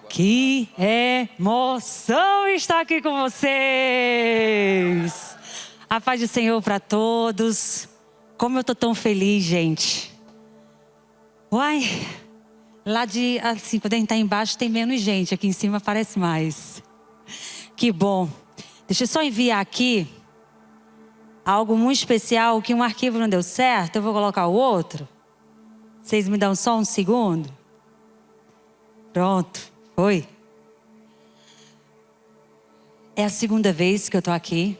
Que emoção estar aqui com vocês! A paz do Senhor para todos. Como eu tô tão feliz, gente. Uai, lá de, assim, quando a gente tá embaixo tem menos gente, aqui em cima parece mais. Que bom. Deixa eu só enviar aqui algo muito especial, que um arquivo não deu certo, eu vou colocar o outro. Vocês me dão só um segundo? Pronto, foi. É a segunda vez que eu tô aqui.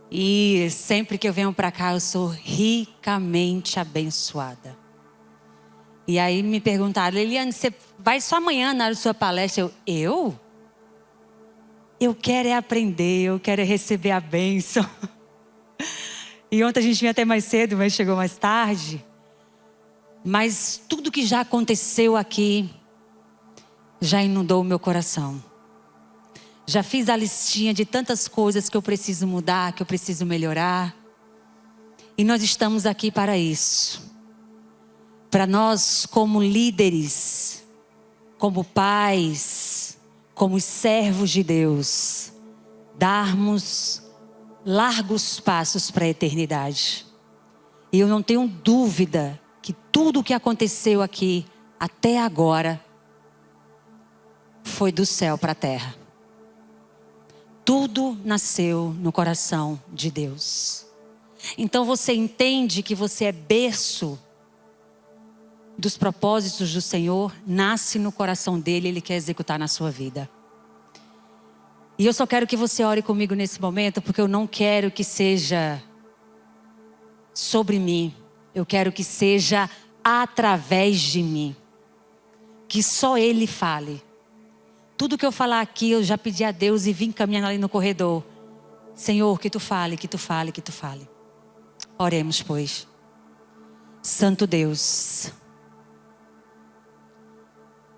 E sempre que eu venho para cá, eu sou ricamente abençoada. E aí me perguntaram: Liliane, você vai só amanhã na hora da sua palestra? Eu quero é aprender, eu quero é receber a bênção. E ontem a gente vinha até mais cedo, mas chegou mais tarde. Mas tudo que já aconteceu aqui já inundou o meu coração. Já fiz a listinha de tantas coisas que eu preciso mudar, que eu preciso melhorar. E nós estamos aqui para isso. Para nós, como líderes, como pais, como servos de Deus, darmos largos passos para a eternidade. E eu não tenho dúvida que tudo o que aconteceu aqui até agora foi do céu para a terra. Tudo nasceu no coração de Deus. Então você entende que você é berço dos propósitos do Senhor, nasce no coração dele, ele quer executar na sua vida. E eu só quero que você ore comigo nesse momento, porque eu não quero que seja sobre mim. Eu quero que seja através de mim. Que só ele fale. Tudo que eu falar aqui, eu já pedi a Deus e vim caminhando ali no corredor. Senhor, que tu fale, que tu fale, que tu fale. Oremos, pois. Santo Deus,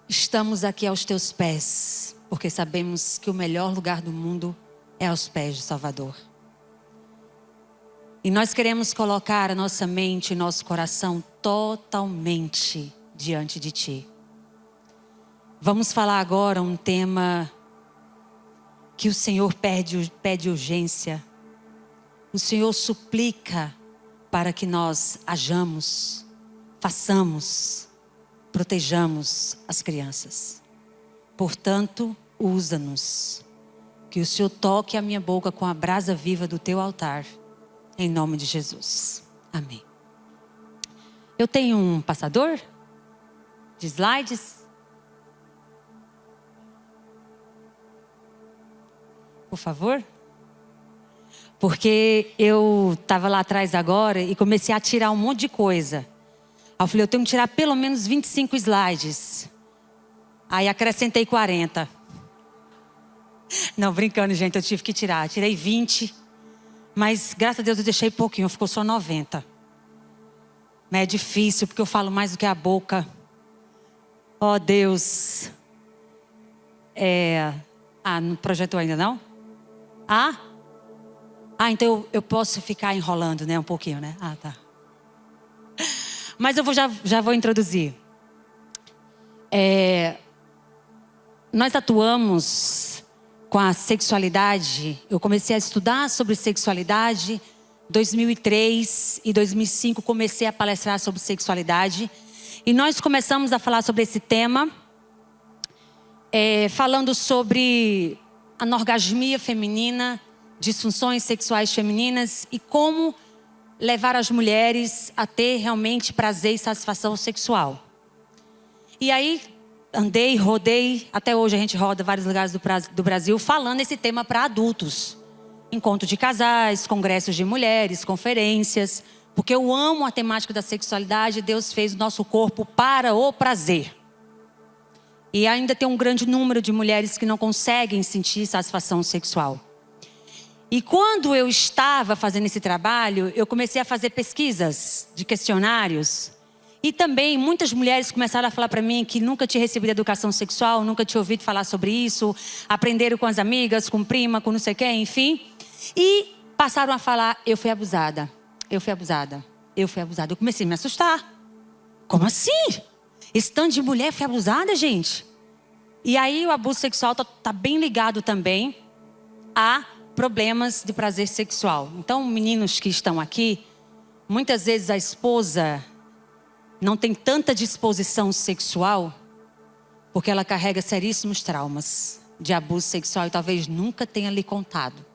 estamos aqui aos teus pés, porque sabemos que o melhor lugar do mundo é aos pés do Salvador. E nós queremos colocar a nossa mente e nosso coração totalmente diante de ti. Vamos falar agora um tema que o Senhor pede urgência. O Senhor suplica para que nós hajamos, façamos, protejamos as crianças. Portanto, usa-nos. Que o Senhor toque a minha boca com a brasa viva do teu altar. Em nome de Jesus. Amém. Eu tenho um passador de slides. Por favor. Porque eu estava lá atrás agora e comecei a tirar um monte de coisa. Aí eu falei, eu tenho que tirar pelo menos 25 slides. Aí acrescentei 40. Não, brincando, gente, eu tive que tirar. Tirei 20. Mas graças a Deus eu deixei pouquinho, ficou só 90. Mas é difícil, porque eu falo mais do que a boca. Oh, Deus. Não projetou ainda, não? Então eu posso ficar enrolando, né? Um pouquinho, né? Tá. Mas eu já vou introduzir. Nós atuamos com a sexualidade. Eu comecei a estudar sobre sexualidade em 2003 e 2005 comecei a palestrar sobre sexualidade. E nós começamos a falar sobre esse tema, falando sobre a anorgasmia feminina, disfunções sexuais femininas e como levar as mulheres a ter realmente prazer e satisfação sexual. E aí andei, rodei, até hoje a gente roda vários lugares do Brasil falando esse tema para adultos. Encontro de casais, congressos de mulheres, conferências. Porque eu amo a temática da sexualidade. Deus fez o nosso corpo para o prazer. E ainda tem um grande número de mulheres que não conseguem sentir satisfação sexual. E quando eu estava fazendo esse trabalho, eu comecei a fazer pesquisas de questionários. E também muitas mulheres começaram a falar para mim que nunca tinha recebido educação sexual, nunca tinha ouvido falar sobre isso. Aprenderam com as amigas, com prima, com não sei quem, enfim. E passaram a falar, eu fui abusada, eu fui abusada, eu fui abusada. Eu comecei a me assustar. Como assim? Esse tanto de mulher foi abusada, gente. E aí o abuso sexual tá bem ligado também a problemas de prazer sexual. Então, meninos que estão aqui, muitas vezes a esposa não tem tanta disposição sexual porque ela carrega seríssimos traumas de abuso sexual e talvez nunca tenha lhe contado.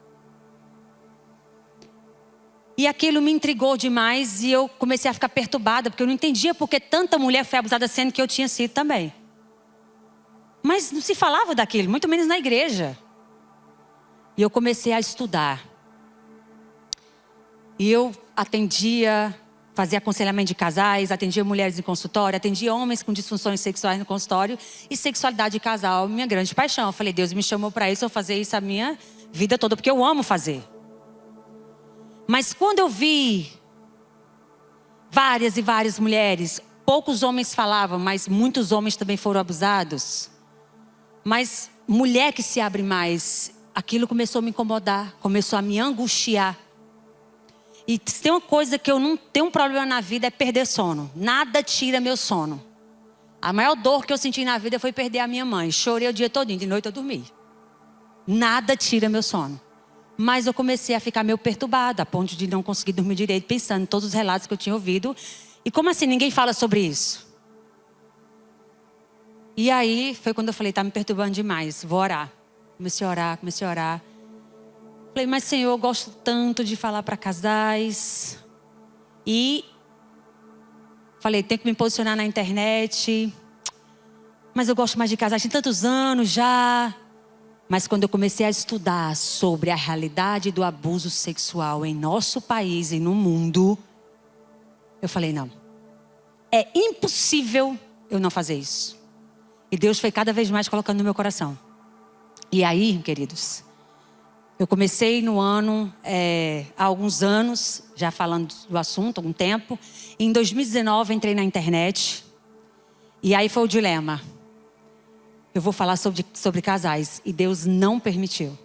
E aquilo me intrigou demais e eu comecei a ficar perturbada, porque eu não entendia porque tanta mulher foi abusada, sendo que eu tinha sido também. Mas não se falava daquilo, muito menos na igreja. E eu comecei a estudar. E eu atendia, fazia aconselhamento de casais, atendia mulheres em consultório, atendia homens com disfunções sexuais no consultório. E sexualidade de casal, minha grande paixão. Eu falei, Deus me chamou para isso, eu vou fazer isso a minha vida toda, porque eu amo fazer. Mas quando eu vi várias e várias mulheres, poucos homens falavam, mas muitos homens também foram abusados. Mas mulher que se abre mais, aquilo começou a me incomodar, começou a me angustiar. E se tem uma coisa que eu não tenho um problema na vida é perder sono. Nada tira meu sono. A maior dor que eu senti na vida foi perder a minha mãe. Chorei o dia todinho, de noite eu dormi. Nada tira meu sono. Mas eu comecei a ficar meio perturbada, a ponto de não conseguir dormir direito, pensando em todos os relatos que eu tinha ouvido. E como assim ninguém fala sobre isso? E aí foi quando eu falei, tá me perturbando demais, vou orar. Comecei a orar. Falei, mas Senhor, eu gosto tanto de falar para casais. E falei, tenho que me posicionar na internet. Mas eu gosto mais de casais, tem tantos anos já. Mas quando eu comecei a estudar sobre a realidade do abuso sexual em nosso país e no mundo, eu falei, não. É impossível eu não fazer isso. E Deus foi cada vez mais colocando no meu coração. E aí, queridos, eu comecei no ano, há alguns anos, já falando do assunto, há algum tempo. Em 2019, entrei na internet. E aí foi o dilema. Eu vou falar sobre casais. E Deus não permitiu.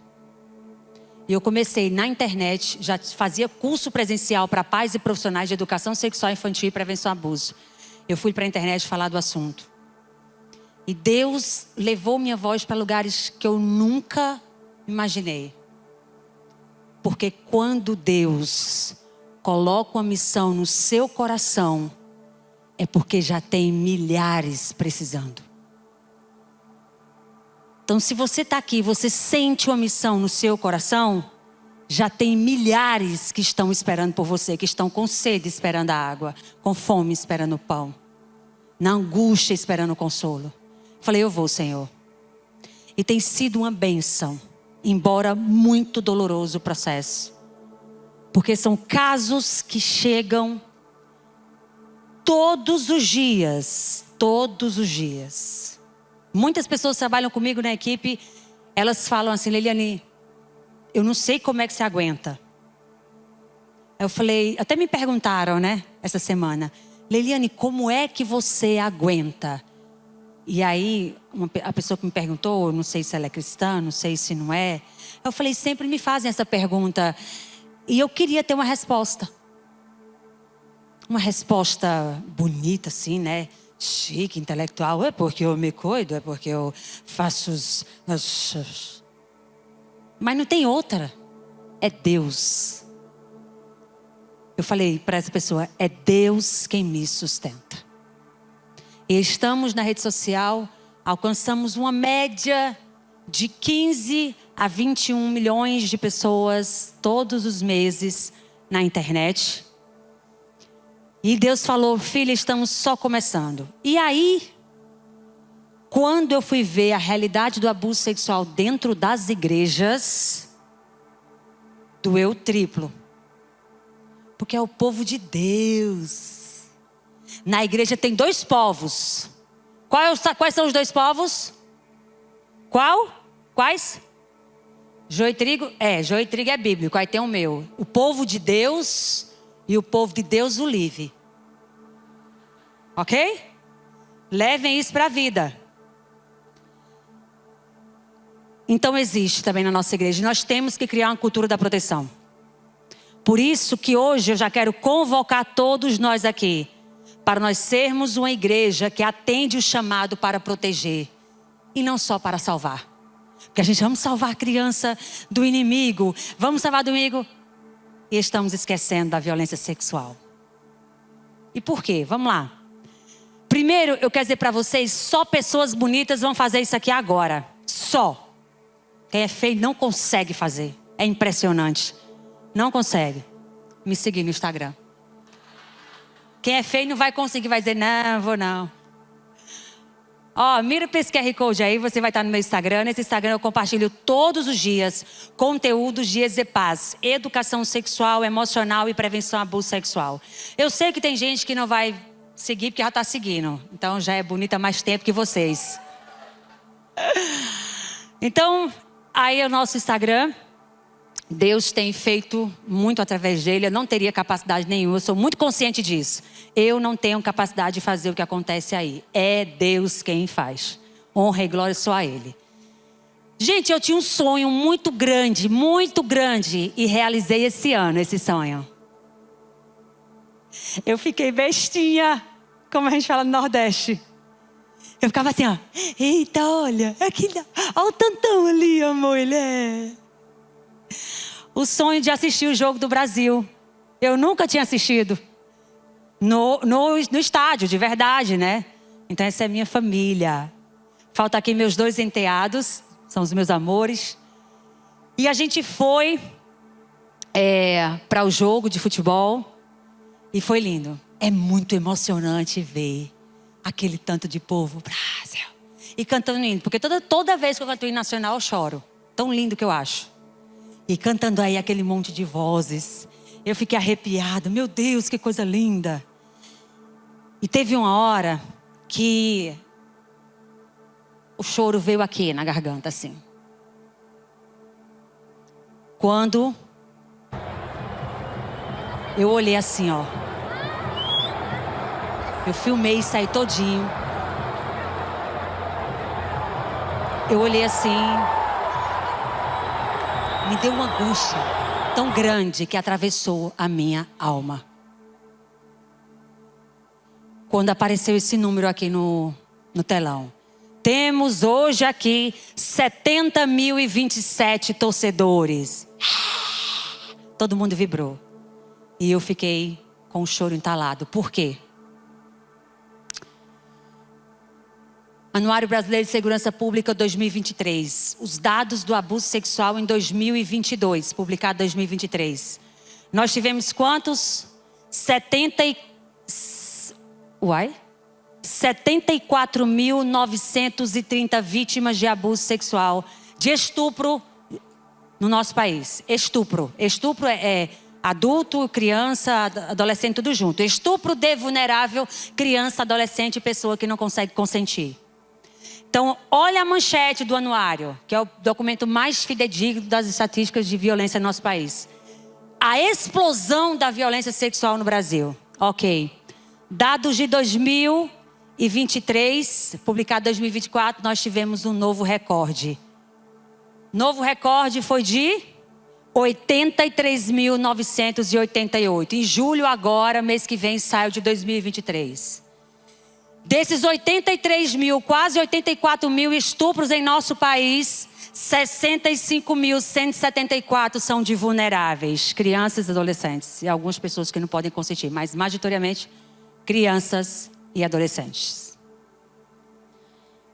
E eu comecei na internet, já fazia curso presencial para pais e profissionais de educação sexual infantil e prevenção ao abuso. Eu fui para a internet falar do assunto. E Deus levou minha voz para lugares que eu nunca imaginei. Porque quando Deus coloca uma missão no seu coração, é porque já tem milhares precisando. Então, se você está aqui, você sente uma missão no seu coração, já tem milhares que estão esperando por você, que estão com sede esperando a água, com fome esperando o pão, na angústia esperando o consolo. Falei, eu vou, Senhor. E tem sido uma bênção, embora muito doloroso o processo. Porque são casos que chegam todos os dias. Todos os dias. Muitas pessoas trabalham comigo na equipe, elas falam assim, Leiliane, eu não sei como é que você aguenta. Eu falei, até me perguntaram, né, essa semana, Leiliane, como é que você aguenta? E aí, a pessoa que me perguntou, não sei se ela é cristã, não sei se não é. Eu falei, sempre me fazem essa pergunta. E eu queria ter uma resposta. Uma resposta bonita assim, né? Chique, intelectual. É porque eu me cuido, é porque eu faço os... Mas não tem outra. É Deus. Eu falei para essa pessoa, é Deus quem me sustenta. E estamos na rede social, alcançamos uma média de 15 a 21 milhões de pessoas todos os meses na internet. E Deus falou, filha, estamos só começando. E aí, quando eu fui ver a realidade do abuso sexual dentro das igrejas, doeu triplo. Porque é o povo de Deus. Na igreja tem dois povos. Quais são os dois povos? Quais? Joio e trigo? Joio e trigo é bíblico, aí tem o meu. O povo de Deus e o povo de Deus o livre. Ok? Levem isso para a vida. Então existe também na nossa igreja. Nós temos que criar uma cultura da proteção. Por isso que hoje eu já quero convocar todos nós aqui para nós sermos uma igreja que atende o chamado para proteger e não só para salvar. Porque a gente vamos salvar a criança do inimigo, vamos salvar do inimigo e estamos esquecendo da violência sexual. E por quê? Vamos lá. Primeiro, eu quero dizer para vocês, só pessoas bonitas vão fazer isso aqui agora. Só. Quem é feio não consegue fazer. É impressionante. Não consegue. Me seguir no Instagram. Quem é feio não vai conseguir, vai dizer, não, vou não. Ó, mira para esse QR Code aí, você vai estar no meu Instagram. Nesse Instagram eu compartilho todos os dias conteúdos de EZPAS, educação sexual, emocional e prevenção ao abuso sexual. Eu sei que tem gente que não vai seguir porque já está seguindo. Então já é bonita há mais tempo que vocês. Então, aí é o nosso Instagram. Deus tem feito muito através dele. Eu não teria capacidade nenhuma, eu sou muito consciente disso. Eu não tenho capacidade de fazer o que acontece aí. É Deus quem faz. Honra e glória só a Ele. Gente, eu tinha um sonho muito grande e realizei esse ano esse sonho. Eu fiquei bestinha, como a gente fala no Nordeste. Eu ficava assim, ó. Eita, olha, olha o tantão ali, amor, ele é... O sonho de assistir o Jogo do Brasil. Eu nunca tinha assistido. No estádio, de verdade, né? Então essa é minha família. Falta aqui meus 2 enteados. São os meus amores. E a gente foi para o jogo de futebol. E foi lindo. É muito emocionante ver aquele tanto de povo. Brasil. E cantando hino. Porque toda vez que eu canto hino nacional eu choro. Tão lindo que eu acho. E cantando aí aquele monte de vozes. Eu fiquei arrepiada. Meu Deus, que coisa linda. E teve uma hora que o choro veio aqui na garganta, assim. Quando eu olhei assim, ó. Eu filmei e saí todinho. Eu olhei assim... Me deu uma angústia tão grande que atravessou a minha alma. Quando apareceu esse número aqui no telão. Temos hoje aqui 70.027 torcedores. Todo mundo vibrou. E eu fiquei com o choro entalado. Por quê? Anuário Brasileiro de Segurança Pública 2023. Os dados do abuso sexual em 2022, publicado em 2023. Nós tivemos quantos? 74.930 vítimas de abuso sexual, de estupro no nosso país. Estupro. Estupro é adulto, criança, adolescente, tudo junto. Estupro de vulnerável, criança, adolescente e pessoa que não consegue consentir. Então, olha a manchete do anuário, que é o documento mais fidedigno das estatísticas de violência no nosso país. A explosão da violência sexual no Brasil. Ok. Dados de 2023, publicado em 2024, nós tivemos um novo recorde. Novo recorde foi de 83.988. Em julho agora, mês que vem, sai o de 2023. Desses 83 mil, quase 84 mil estupros em nosso país, 65.174 são de vulneráveis, crianças e adolescentes. E algumas pessoas que não podem consentir, mas majoritariamente crianças e adolescentes.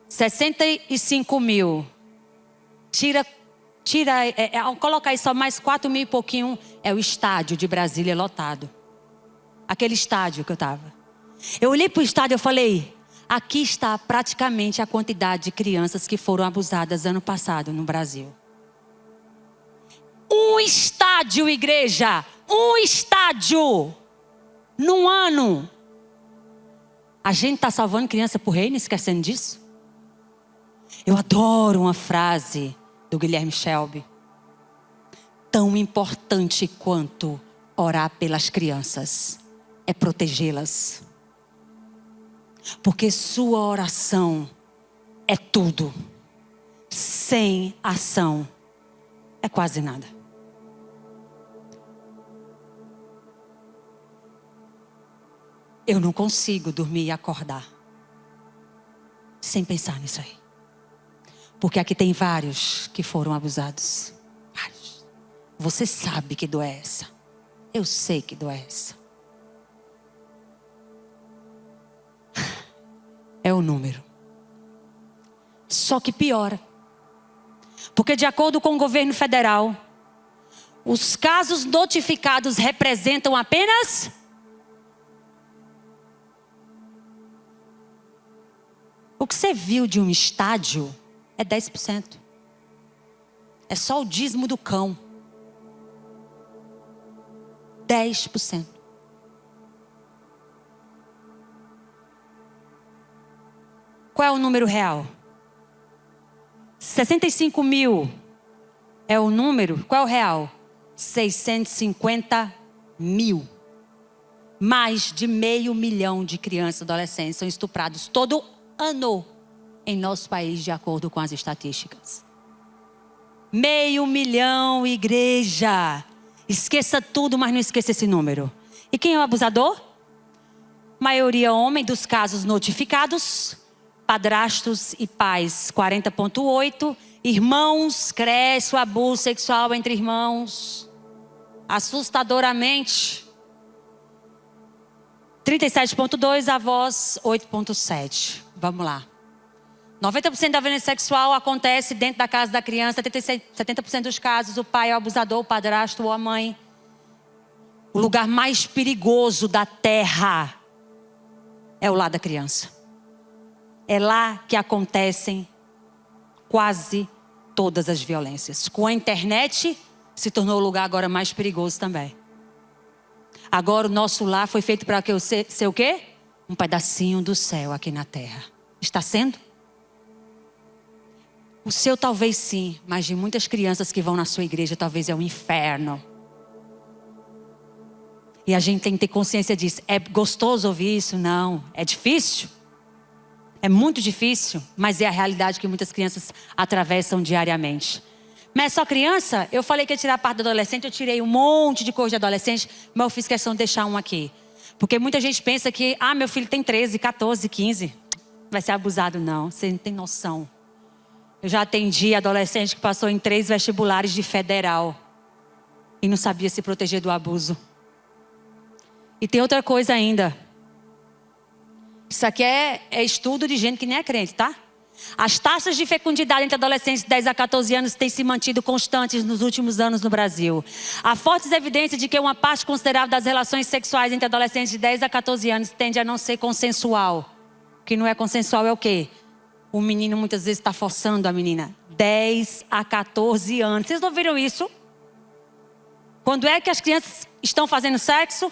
65 mil. Coloca aí só mais 4 mil e pouquinho, é o estádio de Brasília lotado. Aquele estádio que eu estava. Eu olhei para o estádio e falei, aqui está praticamente a quantidade de crianças que foram abusadas ano passado no Brasil. Um estádio, igreja! Um estádio! Num ano! A gente está salvando criança por reino, esquecendo disso? Eu adoro uma frase do Guilherme Shelby. Tão importante quanto orar pelas crianças é protegê-las. Porque sua oração é tudo. Sem ação é quase nada. Eu não consigo dormir e acordar sem pensar nisso aí. Porque aqui tem vários que foram abusados. Vários. Você sabe que dor é essa. Eu sei que dor é essa. É o número. Só que piora. Porque de acordo com o governo federal, os casos notificados representam apenas o que você viu de um estádio é 10%. É só o dízimo do cão. 10%. Qual é o número real? 65 mil é o número. Qual é o real? 650 mil. Mais de 500 mil de crianças e adolescentes são estuprados todo ano em nosso país, de acordo com as estatísticas. 500 mil, igreja. Esqueça tudo, mas não esqueça esse número. E quem é o abusador? Maioria homem dos casos notificados. Padrastos e pais, 40,8%. Irmãos, cresce o abuso sexual entre irmãos. Assustadoramente. 37,2%, avós, 8,7%. Vamos lá. 90% da violência sexual acontece dentro da casa da criança. 70% dos casos, o pai é o abusador, o padrasto ou a mãe. O lugar mais perigoso da terra é o lar da criança. É lá que acontecem quase todas as violências. Com a internet, se tornou o lugar agora mais perigoso também. Agora o nosso lar foi feito para ser o quê? Um pedacinho do céu aqui na terra. Está sendo? O seu talvez sim, mas de muitas crianças que vão na sua igreja talvez é um inferno. E a gente tem que ter consciência disso. É gostoso ouvir isso? Não. É difícil? É muito difícil, mas é a realidade que muitas crianças atravessam diariamente. Mas é só criança? Eu falei que ia tirar a parte do adolescente, eu tirei um monte de coisa de adolescente, mas eu fiz questão de deixar um aqui. Porque muita gente pensa que, meu filho tem 13, 14, 15, vai ser abusado. Não, você não tem noção. Eu já atendi adolescente que passou em 3 vestibulares de federal e não sabia se proteger do abuso. E tem outra coisa ainda. Isso aqui é estudo de gente que nem é crente, tá? As taxas de fecundidade entre adolescentes de 10 a 14 anos têm se mantido constantes nos últimos anos no Brasil. Há fortes evidências de que uma parte considerável das relações sexuais entre adolescentes de 10 a 14 anos tende a não ser consensual. O que não é consensual é o quê? O menino muitas vezes está forçando a menina. 10 a 14 anos. Vocês não viram isso? Quando é que as crianças estão fazendo sexo?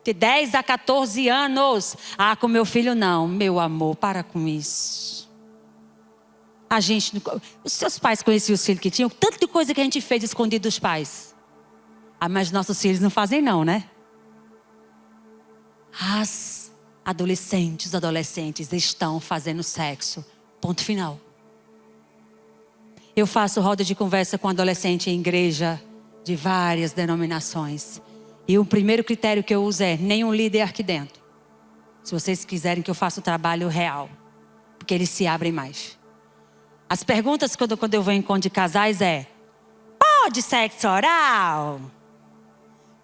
De 10 a 14 anos. Com meu filho não. Meu amor, para com isso. Os seus pais conheciam os filhos que tinham? Tanto de coisa que a gente fez escondido dos pais. Mas nossos filhos não fazem não, né? Os adolescentes estão fazendo sexo. Ponto final. Eu faço roda de conversa com adolescente em igreja de várias denominações. E o primeiro critério que eu uso é nenhum líder aqui dentro. Se vocês quiserem que eu faça o trabalho real. Porque eles se abrem mais. As perguntas quando eu vou em encontro de casais é: pode sexo oral?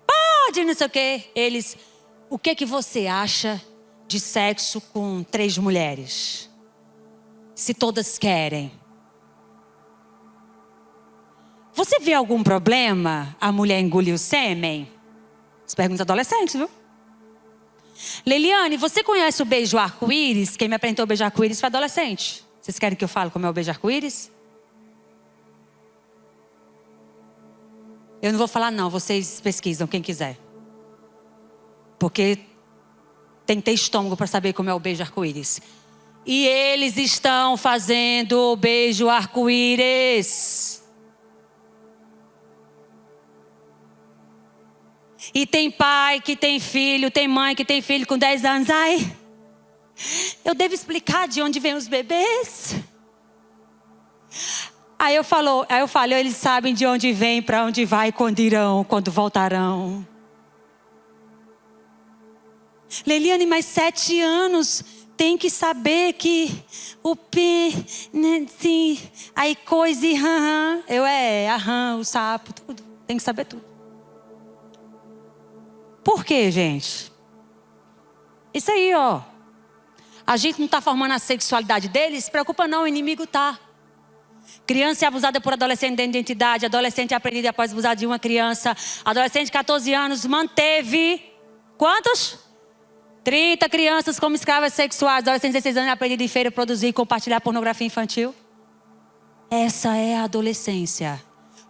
Pode não sei o quê. Eles, o que você acha de sexo com 3 mulheres? Se todas querem. Você vê algum problema a mulher engolir o sêmen? As perguntas adolescentes, viu? Leiliane, você conhece o beijo arco-íris? Quem me apresentou o beijo arco-íris foi adolescente. Vocês querem que eu fale como é o beijo arco-íris? Eu não vou falar não, vocês pesquisam quem quiser. Porque tem que ter estômago para saber como é o beijo arco-íris. E eles estão fazendo o beijo arco-íris. E tem pai que tem filho, tem mãe que tem filho com 10 anos. Eu devo explicar de onde vêm os bebês? Aí eu falo, eles sabem de onde vêm, para onde vai, quando irão, quando voltarão. Leiliane, mas 7 anos tem que saber que o P, né, sim, aí coisa e aham. O sapo, tudo. Tem que saber tudo. Por quê, gente? Isso aí, ó. A gente não está formando a sexualidade deles, se preocupa não, o inimigo tá. Criança é abusada por adolescente de identidade, adolescente é apreendido após abusar de uma criança, adolescente de 14 anos manteve, quantos? 30 crianças como escravas sexuais, adolescente de 16 anos é apreendido em feira, produzir e compartilhar pornografia infantil. Essa é a adolescência.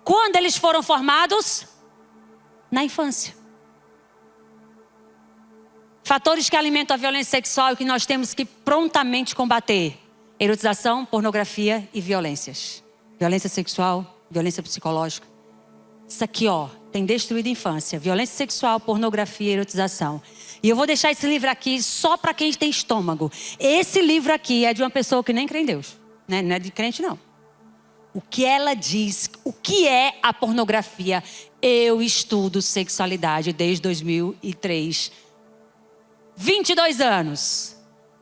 Quando eles foram formados? Na infância. Fatores que alimentam a violência sexual e que nós temos que prontamente combater: erotização, pornografia e violências. Violência sexual, violência psicológica. Isso aqui, ó, tem destruído a infância. Violência sexual, pornografia e erotização. E eu vou deixar esse livro aqui só para quem tem estômago. Esse livro aqui é de uma pessoa que nem crê em Deus. Né? Não é de crente, não. O que ela diz, o que é a pornografia? Eu estudo sexualidade desde 2003. 22 anos.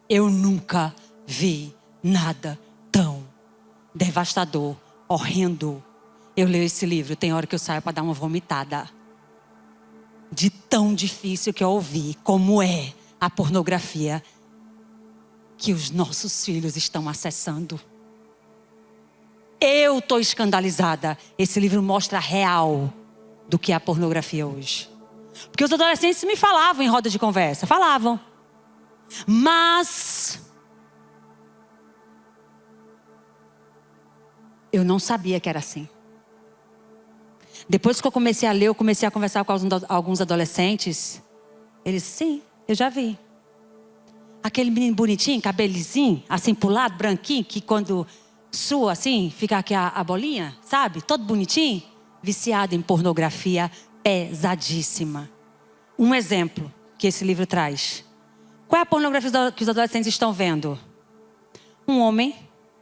Eu nunca vi nada tão devastador, horrendo. Eu leio esse livro, tem hora que eu saio para dar uma vomitada. De tão difícil que eu ouvi como é a pornografia que os nossos filhos estão acessando. Eu estou escandalizada. Esse livro mostra a real do que é a pornografia hoje. Porque os adolescentes me falavam em roda de conversa, falavam. Mas eu não sabia que era assim. Depois que eu comecei a ler, eu comecei a conversar com alguns adolescentes. Eles, sim, eu já vi. Aquele menino bonitinho, cabelizinho, assim pro lado, branquinho, que quando sua assim, fica aqui a bolinha, sabe? Todo bonitinho. Viciado em pornografia pesadíssima. Um exemplo que esse livro traz. Qual é a pornografia que os adolescentes estão vendo? Um homem,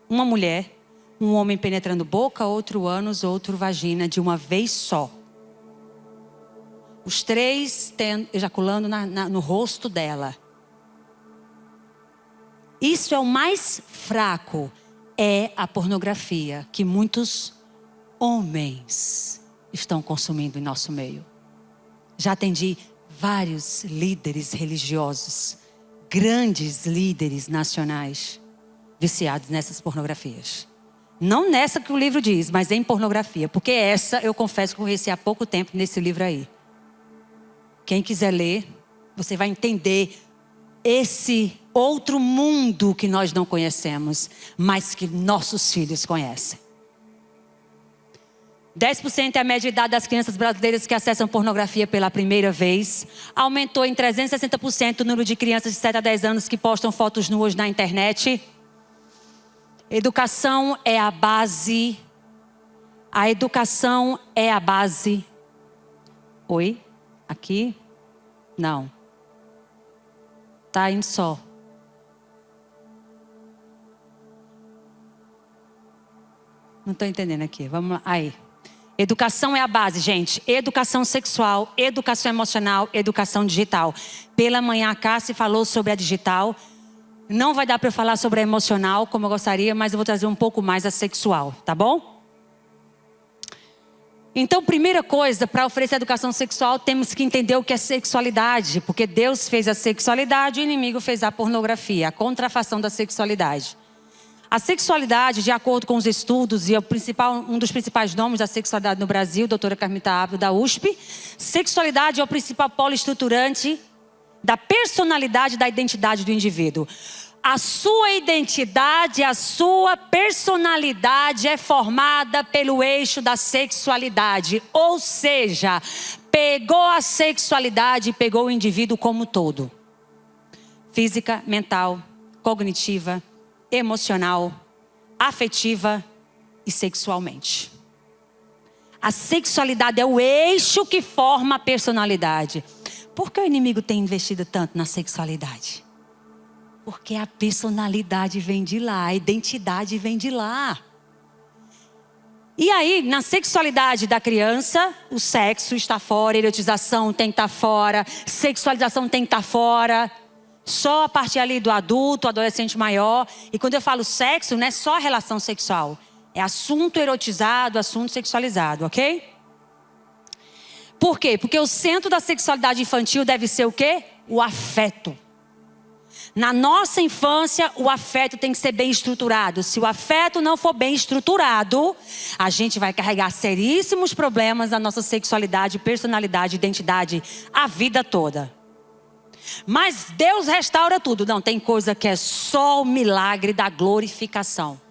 uma mulher, um homem penetrando boca, outro ânus, outro vagina, de uma vez só. Os 3 ejaculando no rosto dela. Isso é o mais fraco. É a pornografia que muitos homens estão consumindo em nosso meio. Já atendi vários líderes religiosos, grandes líderes nacionais, viciados nessas pornografias. Não nessa que o livro diz, mas em pornografia. Porque essa, eu confesso que eu conheci há pouco tempo nesse livro aí. Quem quiser ler, você vai entender esse outro mundo que nós não conhecemos, mas que nossos filhos conhecem. 10% é a média de idade das crianças brasileiras que acessam pornografia pela primeira vez. Aumentou em 360% o número de crianças de 7 a 10 anos que postam fotos nuas na internet. Educação é a base. A educação é a base. Oi? Aqui? Não. Tá indo só. Não estou entendendo aqui. Vamos lá. Aí. Educação é a base, gente. Educação sexual, educação emocional, educação digital. Pela manhã a Cássia falou sobre a digital. Não vai dar para eu falar sobre a emocional como eu gostaria, mas eu vou trazer um pouco mais a sexual, tá bom? Então, primeira coisa, para oferecer educação sexual, temos que entender o que é sexualidade. Porque Deus fez a sexualidade e o inimigo fez a pornografia, a contrafação da sexualidade. A sexualidade, de acordo com os estudos, e um dos principais nomes da sexualidade no Brasil, doutora Carmita Abdo, da USP, sexualidade é o principal polo estruturante da personalidade e da identidade do indivíduo. A sua identidade, a sua personalidade é formada pelo eixo da sexualidade. Ou seja, pegou a sexualidade e pegou o indivíduo como todo. Física, mental, cognitiva, emocional, afetiva e sexualmente. A sexualidade é o eixo que forma a personalidade. Por que o inimigo tem investido tanto na sexualidade? Porque a personalidade vem de lá, a identidade vem de lá. E aí, na sexualidade da criança, o sexo está fora, erotização tem que estar fora, sexualização tem que estar fora. Só a partir ali do adulto, adolescente maior. E quando eu falo sexo, não é só relação sexual. É assunto erotizado, assunto sexualizado, ok? Por quê? Porque o centro da sexualidade infantil deve ser o quê? O afeto. Na nossa infância, o afeto tem que ser bem estruturado. Se o afeto não for bem estruturado, a gente vai carregar seríssimos problemas na nossa sexualidade, personalidade, identidade, a vida toda. Mas Deus restaura tudo. Não, tem coisa que é só o milagre da glorificação.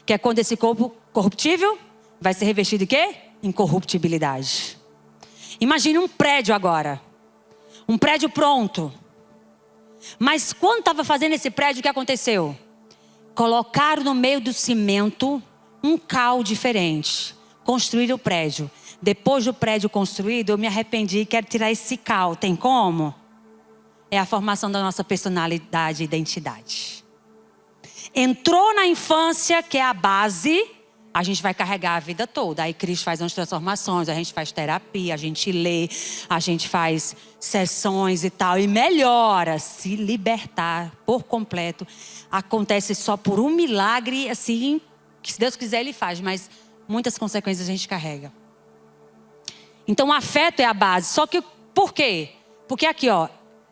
Que é quando esse corpo corruptível vai ser revestido de quê? Incorruptibilidade. Imagine um prédio agora. Um prédio pronto. Mas quando estava fazendo esse prédio, o que aconteceu? Colocaram no meio do cimento um cal diferente. Construíram o prédio. Depois do prédio construído, eu me arrependi e quero tirar esse cal. Tem como? É a formação da nossa personalidade e identidade. Entrou na infância, que é a base, a gente vai carregar a vida toda. Aí Cristo faz umas transformações, a gente faz terapia, a gente lê, a gente faz sessões e tal. E melhora, se libertar por completo. Acontece só por um milagre, assim, que se Deus quiser Ele faz. Mas muitas consequências a gente carrega. Então o afeto é a base. Só que por quê? Porque aqui, ó.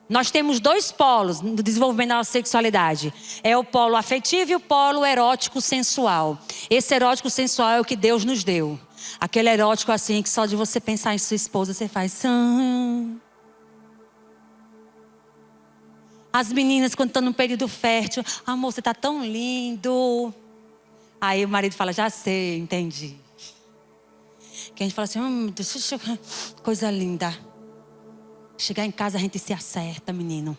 Nós temos dois polos no desenvolvimento da nossa sexualidade. É o polo afetivo e o polo erótico sensual. Esse erótico sensual é o que Deus nos deu. Aquele erótico assim que só de você pensar em sua esposa você faz... As meninas quando estão no período fértil, amor, você está tão lindo. Aí o marido fala, já sei, entendi. Que a gente fala assim, coisa linda. Chegar em casa a gente se acerta, menino.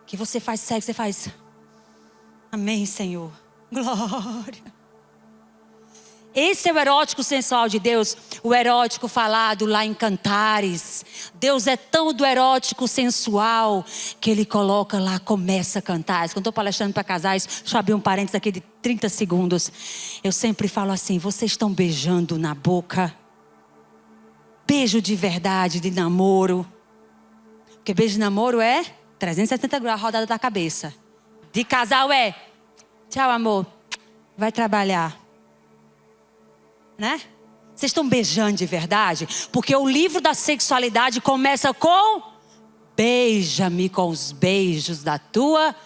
Que você faz sexo, você faz... Amém, Senhor. Glória. Esse é o erótico sensual de Deus. O erótico falado lá em Cantares. Deus é tão do erótico sensual que Ele coloca lá, começa a cantar. Quando eu estou palestrando para casais, deixa eu abrir um parênteses aqui de 30 segundos. Eu sempre falo assim, vocês estão beijando na boca? Beijo de verdade, de namoro. Porque beijo de namoro é 360 graus, rodada da cabeça. De casal é, tchau amor, vai trabalhar. Né? Vocês estão beijando de verdade? Porque o livro da sexualidade começa com beija-me com os beijos da tua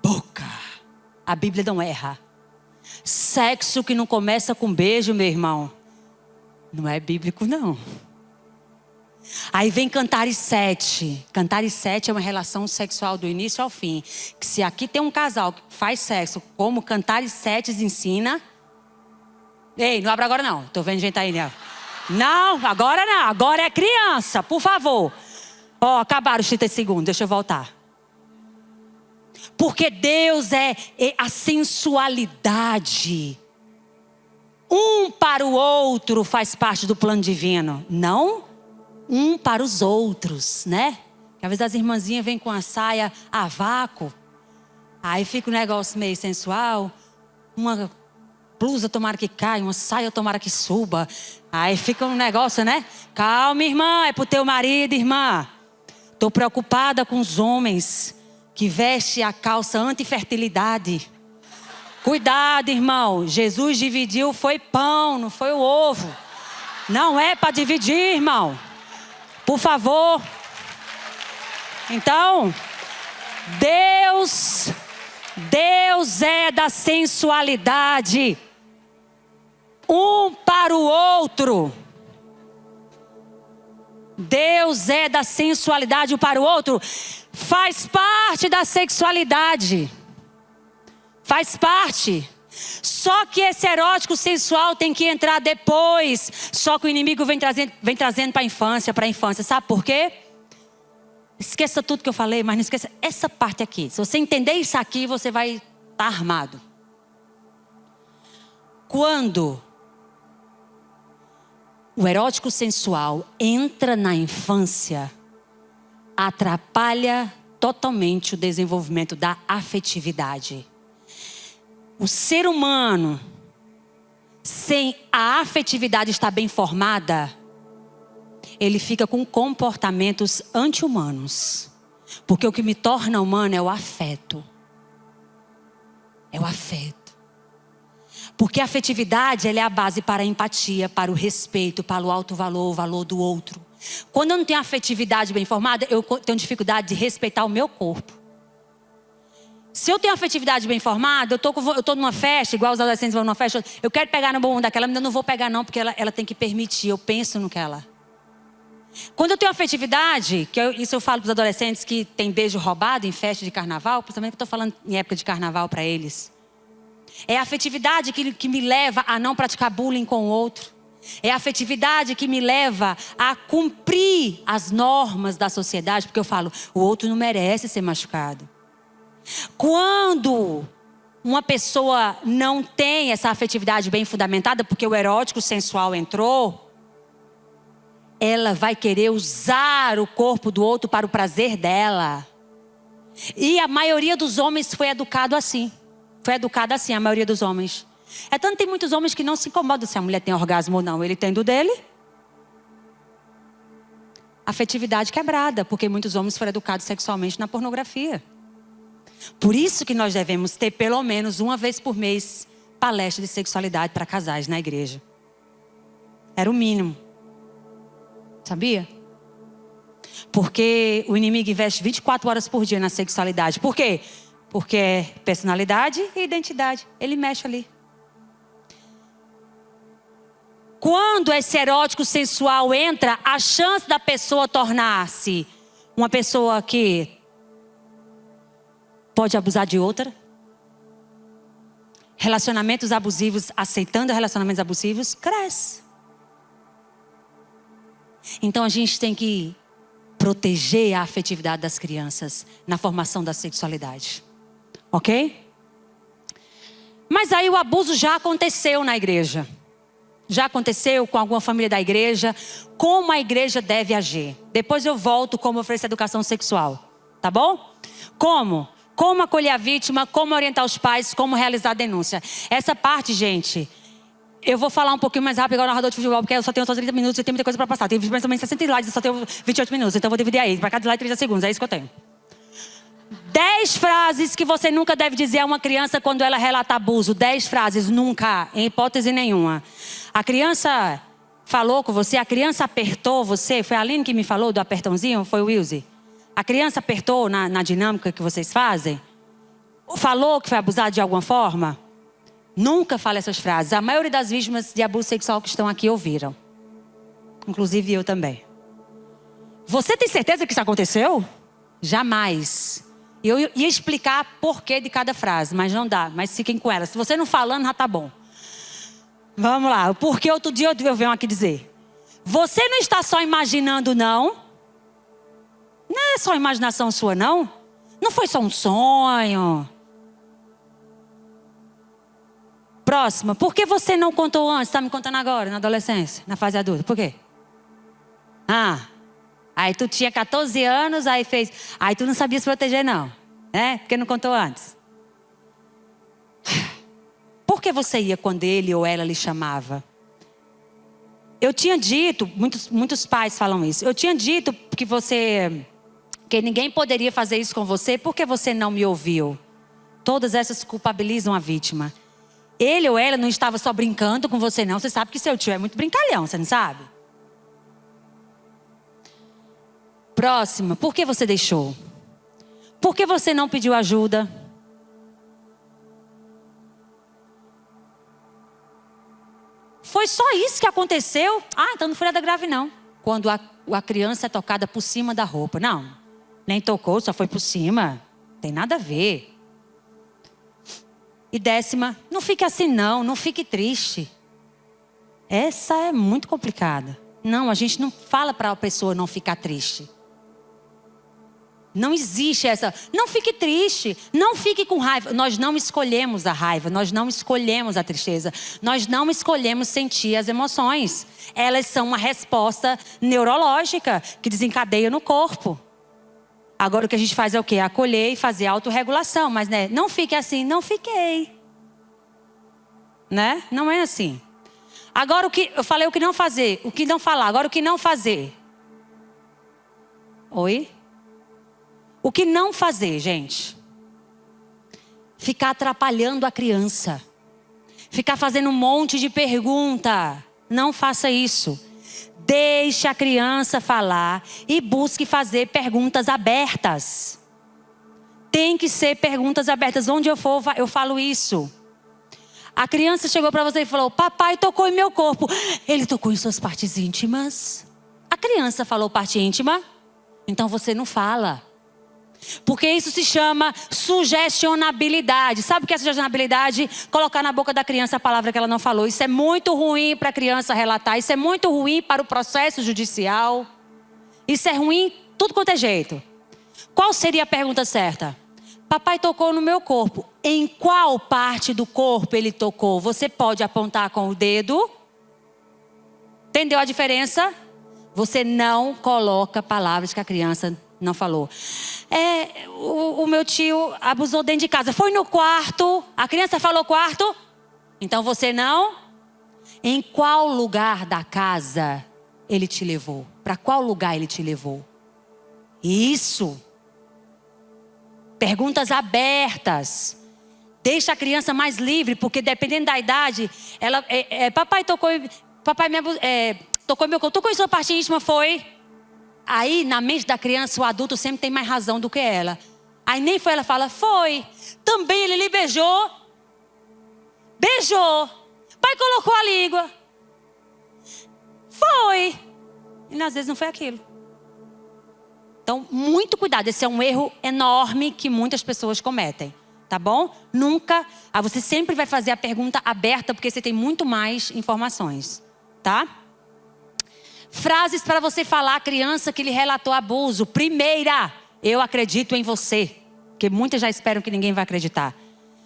boca. A Bíblia não erra. Sexo que não começa com beijo, meu irmão, não é bíblico não. Aí vem Cantares 7. Cantares 7 é uma relação sexual do início ao fim. Que se aqui tem um casal que faz sexo, como Cantares 7 ensina... Ei, não abra agora não. Estou vendo gente aí, né? Não, agora não. Agora é criança, por favor. Ó, acabaram os 30 segundos. Deixa eu voltar. Porque Deus é a sensualidade. Um para o outro faz parte do plano divino. Não um para os outros, né? Às vezes as irmãzinhas vêm com a saia a vácuo. Aí fica um negócio meio sensual. Uma blusa tomara que caia, uma saia tomara que suba. Aí fica um negócio, né? Calma, irmã, é pro teu marido, irmã. Tô preocupada com os homens que vestem a calça anti-fertilidade. Cuidado, irmão. Jesus dividiu, foi pão, não foi o ovo. Não é para dividir, irmão. Por favor. Então, Deus é da sensualidade. Um para o outro. Deus é da sensualidade um para o outro. Faz parte da sexualidade. Faz parte. Só que esse erótico sensual tem que entrar depois. Só que o inimigo vem trazendo para a infância. Sabe por quê? Esqueça tudo que eu falei, mas não esqueça essa parte aqui. Se você entender isso aqui, você vai estar armado. Quando o erótico sensual entra na infância, atrapalha totalmente o desenvolvimento da afetividade. O ser humano sem a afetividade estar bem formada, ele fica com comportamentos anti-humanos. Porque o que me torna humano é o afeto. É o afeto. Porque a afetividade, ela é a base para a empatia, para o respeito, para o alto valor, o valor do outro. Quando eu não tenho afetividade bem formada, eu tenho dificuldade de respeitar o meu corpo. Se eu tenho afetividade bem formada, eu tô numa festa, igual os adolescentes vão numa festa, eu quero pegar no bumbum daquela menina, eu não vou pegar não, porque ela tem que permitir, eu penso no que ela. Quando eu tenho afetividade, isso eu falo para os adolescentes que tem beijo roubado em festa de carnaval, principalmente que eu estou falando em época de carnaval para eles. É a afetividade que me leva a não praticar bullying com o outro. É a afetividade que me leva a cumprir as normas da sociedade, porque eu falo, o outro não merece ser machucado. Quando uma pessoa não tem essa afetividade bem fundamentada, porque o erótico sensual entrou, ela vai querer usar o corpo do outro para o prazer dela. E a maioria dos homens foi educado assim. Foi educada assim, a maioria dos homens. É tanto que tem muitos homens que não se incomodam se a mulher tem orgasmo ou não. Ele tem do dele. Afetividade quebrada, porque muitos homens foram educados sexualmente na pornografia. Por isso que nós devemos ter pelo menos uma vez por mês palestra de sexualidade para casais na igreja. Era o mínimo. Sabia? Porque o inimigo investe 24 horas por dia na sexualidade. Por quê? Porque é personalidade e identidade. Ele mexe ali. Quando esse erótico sensual entra, a chance da pessoa tornar-se uma pessoa que pode abusar de outra. Relacionamentos abusivos, aceitando relacionamentos abusivos, cresce. Então a gente tem que proteger a afetividade das crianças na formação da sexualidade. Ok? Mas aí o abuso já aconteceu na igreja. Já aconteceu com alguma família da igreja. Como a igreja deve agir? Depois eu volto como oferecer educação sexual. Tá bom? Como? Como acolher a vítima, como orientar os pais, como realizar a denúncia. Essa parte, gente, eu vou falar um pouquinho mais rápido igual o narrador de futebol, porque eu só tenho só 30 minutos e tem muita coisa para passar. Tem mais ou menos 60 slides, eu só tenho 28 minutos. Então eu vou dividir aí, para cada slide 30 segundos, é isso que eu tenho. 10 frases que você nunca deve dizer a uma criança quando ela relata abuso. 10 frases, nunca, em hipótese nenhuma. A criança falou com você, a criança apertou você. Foi a Aline que me falou do apertãozinho? Foi o Wilson? A criança apertou na dinâmica que vocês fazem? Falou que foi abusado de alguma forma? Nunca fale essas frases. A maioria das vítimas de abuso sexual que estão aqui ouviram. Inclusive eu também. Você tem certeza que isso aconteceu? Jamais. Eu ia explicar porquê de cada frase, mas não dá. Mas fiquem com ela. Se você não falando, já tá bom. Vamos lá. O porquê outro dia eu venho aqui dizer. Você não está só imaginando, não. Não é só imaginação sua, não. Não foi só um sonho. Próxima. Por que você não contou antes? Está me contando agora, na adolescência, na fase adulta. Por quê? Aí tu tinha 14 anos, aí fez... Aí tu não sabia se proteger, não. Né? Porque não contou antes. Por que você ia quando ele ou ela lhe chamava? Eu tinha dito, muitos pais falam isso. Eu tinha dito que ninguém poderia fazer isso com você. Por que você não me ouviu? Todas essas culpabilizam a vítima. Ele ou ela não estava só brincando com você, não. Você sabe que seu tio é muito brincalhão, você não sabe? Próxima. Por que você deixou? Por que você não pediu ajuda? Foi só isso que aconteceu? Então não foi nada grave, não. Quando a criança é tocada por cima da roupa. Não, nem tocou, só foi por cima. Tem nada a ver. E 10ª, não fique assim não fique triste. Essa é muito complicada. Não, a gente não fala para a pessoa não ficar triste. Não existe essa, não fique triste, não fique com raiva. Nós não escolhemos a raiva, nós não escolhemos a tristeza. Nós não escolhemos sentir as emoções. Elas são uma resposta neurológica que desencadeia no corpo. Agora o que a gente faz é o quê? Acolher e fazer autorregulação. Mas né, não fique assim, não fiquei. Né? Não é assim. Agora eu falei o que não fazer, o que não falar. Agora o que não fazer. Oi? O que não fazer, gente? Ficar atrapalhando a criança. Ficar fazendo um monte de pergunta. Não faça isso. Deixe a criança falar e busque fazer perguntas abertas. Tem que ser perguntas abertas. Onde eu for, eu falo isso. A criança chegou para você e falou: papai tocou em meu corpo. Ele tocou em suas partes íntimas? A criança falou parte íntima? Então você não fala. Porque isso se chama sugestionabilidade. Sabe o que é sugestionabilidade? Colocar na boca da criança a palavra que ela não falou. Isso é muito ruim para a criança relatar. Isso é muito ruim para o processo judicial. Isso é ruim tudo quanto é jeito. Qual seria a pergunta certa? Papai tocou no meu corpo. Em qual parte do corpo ele tocou? Você pode apontar com o dedo. Entendeu a diferença? Você não coloca palavras que a criança não falou. O meu tio abusou dentro de casa. Foi no quarto. A criança falou quarto. Então você não. Em qual lugar da casa ele te levou? Para qual lugar ele te levou? Isso. Perguntas abertas. Deixa a criança mais livre, porque dependendo da idade, papai tocou, papai me tocou meu corpo, tocou em sua parte íntima, foi. Aí na mente da criança, o adulto sempre tem mais razão do que ela. Aí nem foi, ela fala, foi. Também ele lhe beijou. Beijou. Pai colocou a língua. Foi. E às vezes não foi aquilo. Então, muito cuidado. Esse é um erro enorme que muitas pessoas cometem. Tá bom? Nunca. Você sempre vai fazer a pergunta aberta, porque você tem muito mais informações. Tá? Frases para você falar à criança que lhe relatou abuso. Primeira, eu acredito em você. Porque muitas já esperam que ninguém vai acreditar.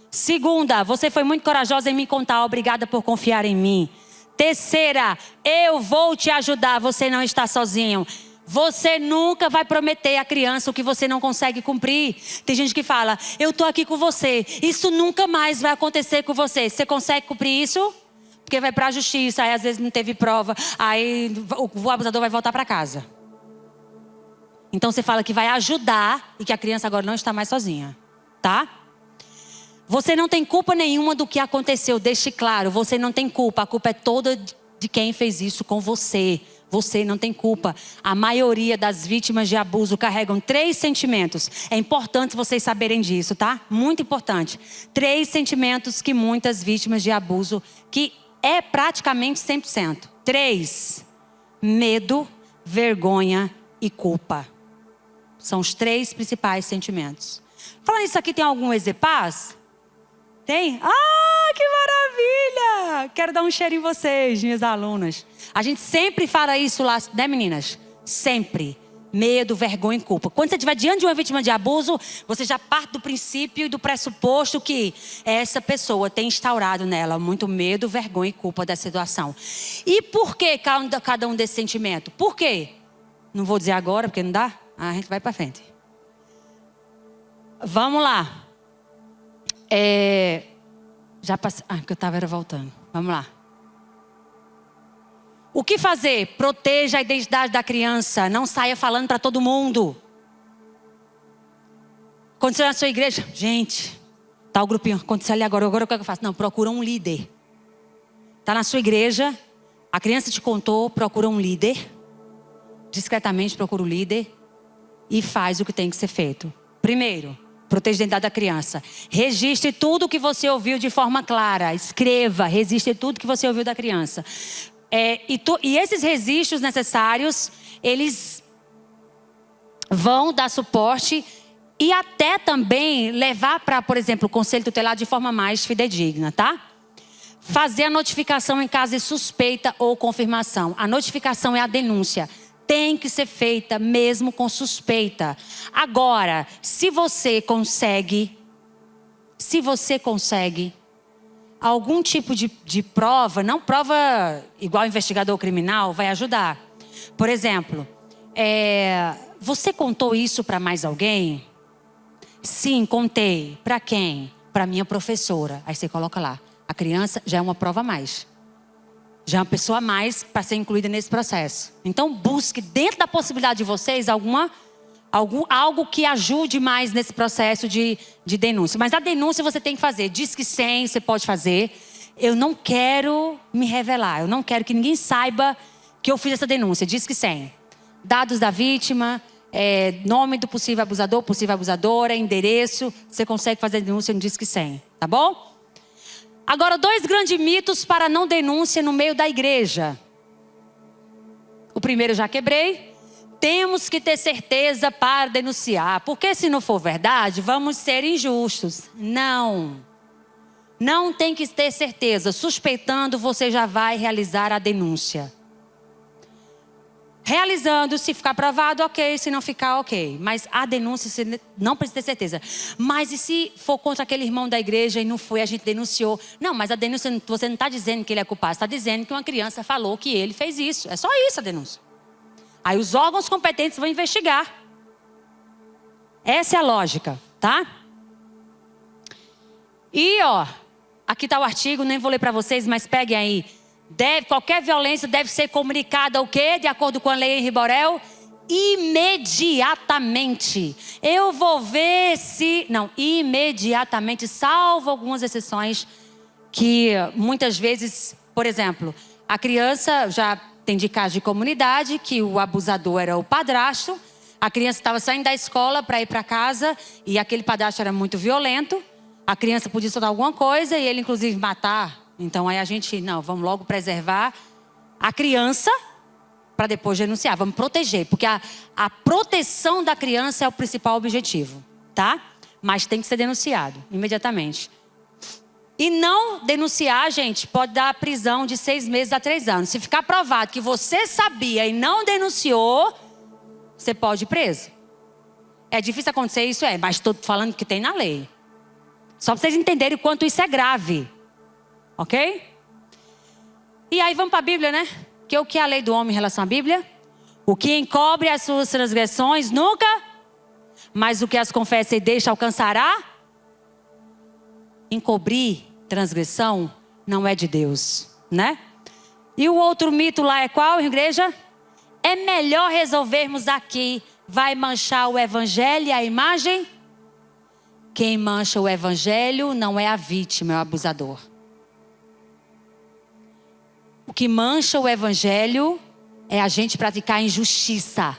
Segunda, você foi muito corajosa em me contar. Obrigada por confiar em mim. Terceira, eu vou te ajudar. Você não está sozinho. Você nunca vai prometer à criança o que você não consegue cumprir. Tem gente que fala, eu estou aqui com você. Isso nunca mais vai acontecer com você. Você consegue cumprir isso? Porque vai para a justiça, aí às vezes não teve prova. Aí o abusador vai voltar para casa. Então você fala que vai ajudar e que a criança agora não está mais sozinha. Tá? Você não tem culpa nenhuma do que aconteceu. Deixe claro, você não tem culpa. A culpa é toda de quem fez isso com você. Você não tem culpa. A maioria das vítimas de abuso carregam 3 sentimentos. É importante vocês saberem disso, tá? Muito importante. 3 sentimentos que muitas vítimas de abuso, que é praticamente 100%. 3. Medo, vergonha e culpa. São os 3 principais sentimentos. Falando isso aqui, tem algum Exepaz? Tem? Ah, que maravilha! Quero dar um cheiro em vocês, minhas alunas. A gente sempre fala isso lá, né, meninas? Sempre. Medo, vergonha e culpa. Quando você estiver diante de uma vítima de abuso, você já parte do princípio e do pressuposto que essa pessoa tem instaurado nela muito medo, vergonha e culpa dessa situação. E por que cada um desses sentimentos? Por quê? Não vou dizer agora, porque não dá. A gente vai para frente. Vamos lá. Já passei. Porque eu estava voltando. Vamos lá. O que fazer? Proteja a identidade da criança. Não saia falando para todo mundo. Aconteceu na sua igreja. Gente, tá o grupinho. Aconteceu ali agora. Agora o que eu faço? Não, procura um líder. Tá na sua igreja. A criança te contou. Procura um líder. Discretamente procura o líder. E faz o que tem que ser feito. Primeiro, proteja a identidade da criança. Registre tudo o que você ouviu de forma clara. Escreva, registre tudo que você ouviu da criança. E esses registros necessários, eles vão dar suporte e até também levar para, por exemplo, o conselho tutelar de forma mais fidedigna, tá? Fazer a notificação em caso de suspeita ou confirmação. A notificação é a denúncia. Tem que ser feita mesmo com suspeita. Agora, se você consegue algum tipo de prova, não prova igual investigador criminal, vai ajudar. Por exemplo, você contou isso para mais alguém? Sim, contei. Para quem? Para minha professora. Aí você coloca lá. A criança já é uma prova a mais. Já é uma pessoa a mais para ser incluída nesse processo. Então busque dentro da possibilidade de vocês algo que ajude mais nesse processo de denúncia. Mas a denúncia você tem que fazer. Disque 100 você pode fazer. Eu não quero me revelar. Eu não quero que ninguém saiba que eu fiz essa denúncia. Disque 100. Dados da vítima, nome do possível abusador, possível abusadora, endereço. Você consegue fazer a denúncia no Disque 100. Tá bom? Agora, 2 grandes mitos para não denúncia no meio da igreja. O primeiro eu já quebrei. Temos que ter certeza para denunciar. Porque se não for verdade, vamos ser injustos. Não. Não tem que ter certeza. Suspeitando, você já vai realizar a denúncia. Realizando, se ficar provado, ok. Se não ficar, ok. Mas a denúncia, você não precisa ter certeza. Mas e se for contra aquele irmão da igreja e não foi, a gente denunciou? Não, mas a denúncia, você não está dizendo que ele é culpado. Você está dizendo que uma criança falou que ele fez isso. É só isso a denúncia. Aí os órgãos competentes vão investigar. Essa é a lógica, tá? E, aqui está o artigo, nem vou ler para vocês, mas peguem aí. Qualquer violência deve ser comunicada o quê? De acordo com a lei Henri Borel? Imediatamente. Eu vou ver se... Não, imediatamente, salvo algumas exceções que muitas vezes, por exemplo, a criança, já tem de caso de comunidade, que o abusador era o padrasto, a criança estava saindo da escola para ir para casa e aquele padrasto era muito violento, a criança podia soltar alguma coisa e ele inclusive matar. Então aí a gente, vamos logo preservar a criança para depois denunciar. Vamos proteger, porque a proteção da criança é o principal objetivo, tá? Mas tem que ser denunciado imediatamente. E não denunciar, gente, pode dar prisão de 6 meses a 3 anos. Se ficar provado que você sabia e não denunciou, você pode ir preso. É difícil acontecer isso, mas estou falando que tem na lei. Só para vocês entenderem o quanto isso é grave. Ok? E aí vamos para a Bíblia, né? Que o que é a lei do homem em relação à Bíblia? O que encobre as suas transgressões nunca, mas o que as confessa e deixa alcançará. Encobrir transgressão não é de Deus, né? E o outro mito lá é qual, igreja? É melhor resolvermos aqui. Vai manchar o evangelho e a imagem? Quem mancha o evangelho não é a vítima, é o abusador. O que mancha o evangelho é a gente praticar injustiça.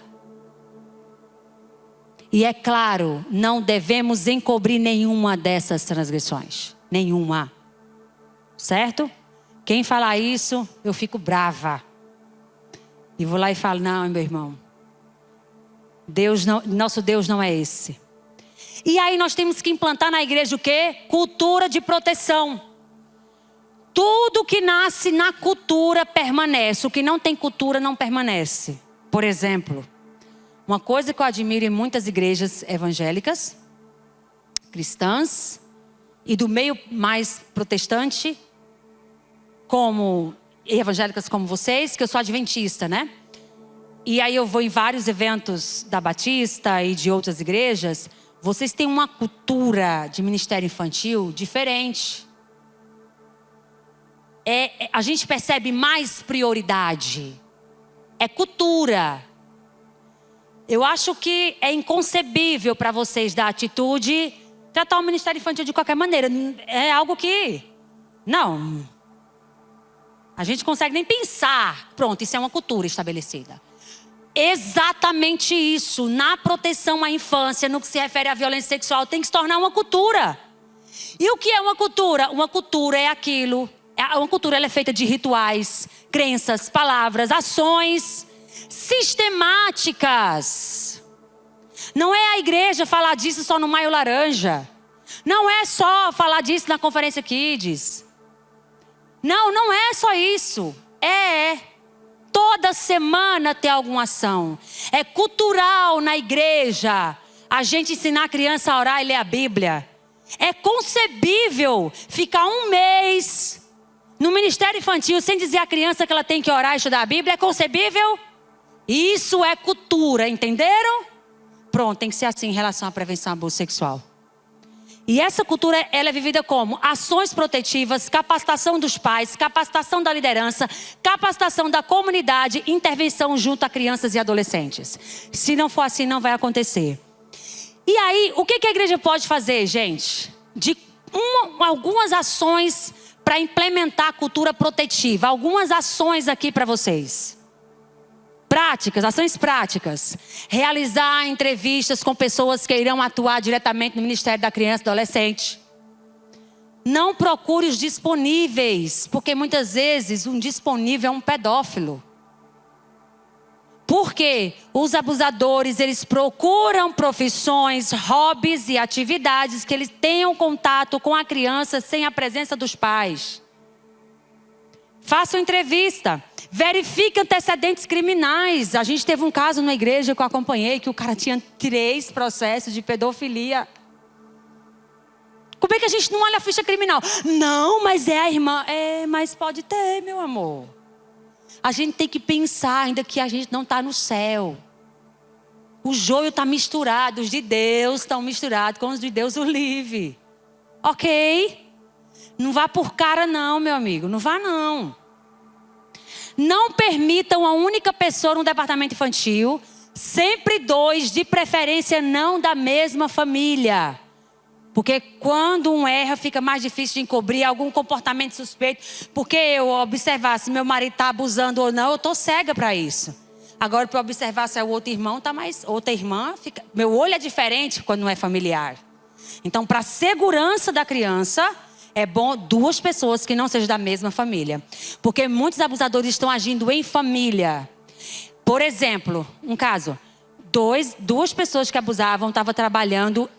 E é claro, não devemos encobrir nenhuma dessas transgressões. Nenhuma. Certo? Quem falar isso, eu fico brava. E vou lá e falo, não, meu irmão. Nosso Deus não é esse. E aí nós temos que implantar na igreja o quê? Cultura de proteção. Tudo que nasce na cultura permanece. O que não tem cultura não permanece. Por exemplo, uma coisa que eu admiro em muitas igrejas evangélicas, cristãs, e do meio mais protestante, como evangélicas como vocês, que eu sou adventista, né? E aí eu vou em vários eventos da Batista e de outras igrejas. Vocês têm uma cultura de ministério infantil diferente. A gente percebe mais prioridade. É cultura. Eu acho que é inconcebível para vocês da atitude tratar o ministério infantil de qualquer maneira. É algo que... Não. A gente consegue nem pensar. Pronto, isso é uma cultura estabelecida. Exatamente isso. Na proteção à infância, no que se refere à violência sexual, tem que se tornar uma cultura. E o que é uma cultura? Uma cultura é aquilo... Uma cultura ela é feita de rituais, crenças, palavras, ações sistemáticas. Não é a igreja falar disso só no Maio Laranja. Não é só falar disso na Conferência Kids. Não é só isso. Toda semana tem alguma ação. É cultural na igreja a gente ensinar a criança a orar e ler a Bíblia. É concebível ficar 1 mês... no ministério infantil, sem dizer à criança que ela tem que orar e estudar a Bíblia, é concebível? Isso é cultura, entenderam? Pronto, tem que ser assim em relação à prevenção ao abuso sexual. E essa cultura, ela é vivida como ações protetivas, capacitação dos pais, capacitação da liderança, capacitação da comunidade, intervenção junto a crianças e adolescentes. Se não for assim, não vai acontecer. E aí, o que a igreja pode fazer, gente? Algumas ações para implementar a cultura protetiva. Algumas ações aqui para vocês. Práticas, ações práticas. Realizar entrevistas com pessoas que irão atuar diretamente no Ministério da Criança e do Adolescente. Não procure os disponíveis, porque muitas vezes um disponível é um pedófilo. Porque os abusadores, eles procuram profissões, hobbies e atividades que eles tenham contato com a criança sem a presença dos pais. Façam entrevista. Verifique antecedentes criminais. A gente teve um caso na igreja que eu acompanhei, que o cara tinha 3 processos de pedofilia. Como é que a gente não olha a ficha criminal? Não, mas é a irmã. Mas pode ter, meu amor. A gente tem que pensar ainda que a gente não está no céu. O joio está misturado. Os de Deus estão misturados com os de Deus o livre. Ok? Não vá por cara não, meu amigo. Não vá não. Não permitam a única pessoa no departamento infantil. Sempre 2, de preferência não da mesma família. Porque quando um erra, fica mais difícil de encobrir algum comportamento suspeito. Porque eu observar se meu marido está abusando ou não, eu estou cega para isso. Agora, para observar se é o outro irmão, está mais... outra irmã, meu olho é diferente quando não é familiar. Então, para a segurança da criança, é bom 2 pessoas que não sejam da mesma família. Porque muitos abusadores estão agindo em família. Por exemplo, um caso... 2 pessoas que abusavam estavam trabalhando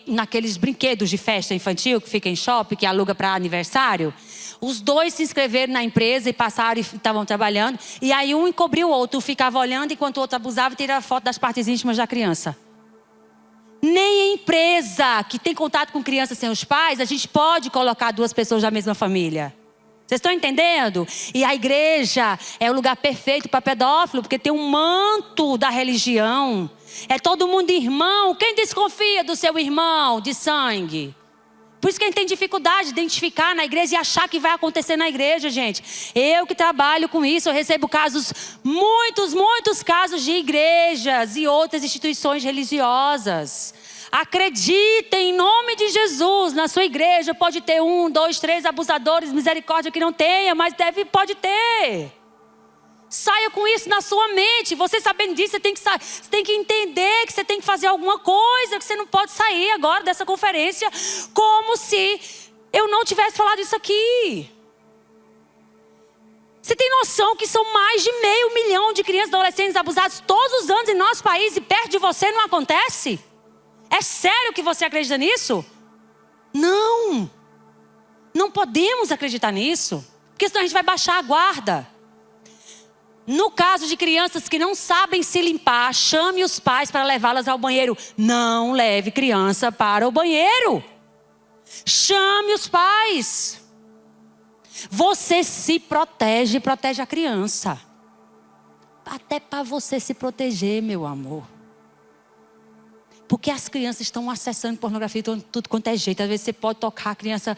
naqueles brinquedos de festa infantil que fica em shopping, que aluga para aniversário. Os 2 se inscreveram na empresa e passaram e estavam trabalhando. E aí um encobriu o outro, ficava olhando enquanto o outro abusava e tirava foto das partes íntimas da criança. Nem a empresa que tem contato com crianças sem os pais, a gente pode colocar 2 pessoas da mesma família. Vocês estão entendendo? E a igreja é o lugar perfeito para pedófilo, porque tem um manto da religião. É todo mundo irmão. Quem desconfia do seu irmão de sangue? Por isso que a gente tem dificuldade de identificar na igreja e achar que vai acontecer na igreja, gente. Eu que trabalho com isso, eu recebo casos, muitos casos de igrejas e outras instituições religiosas. Acreditem em nome de Jesus. Na sua igreja pode ter 1, 2, 3 abusadores, misericórdia que não tenha, mas pode ter. Saia com isso na sua mente. Você sabendo disso, você tem que entender que você tem que fazer alguma coisa, que você não pode sair agora dessa conferência como se eu não tivesse falado isso aqui. Você tem noção que são mais de 500 mil de crianças e adolescentes abusados todos os anos em nosso país e perto de você não acontece? É sério que você acredita nisso? Não. Não podemos acreditar nisso. Porque senão a gente vai baixar a guarda. No caso de crianças que não sabem se limpar, chame os pais para levá-las ao banheiro. Não leve criança para o banheiro. Chame os pais. Você se protege a criança. Até para você se proteger, meu amor. Porque as crianças estão acessando pornografia de tudo quanto é jeito. Às vezes você pode tocar a criança.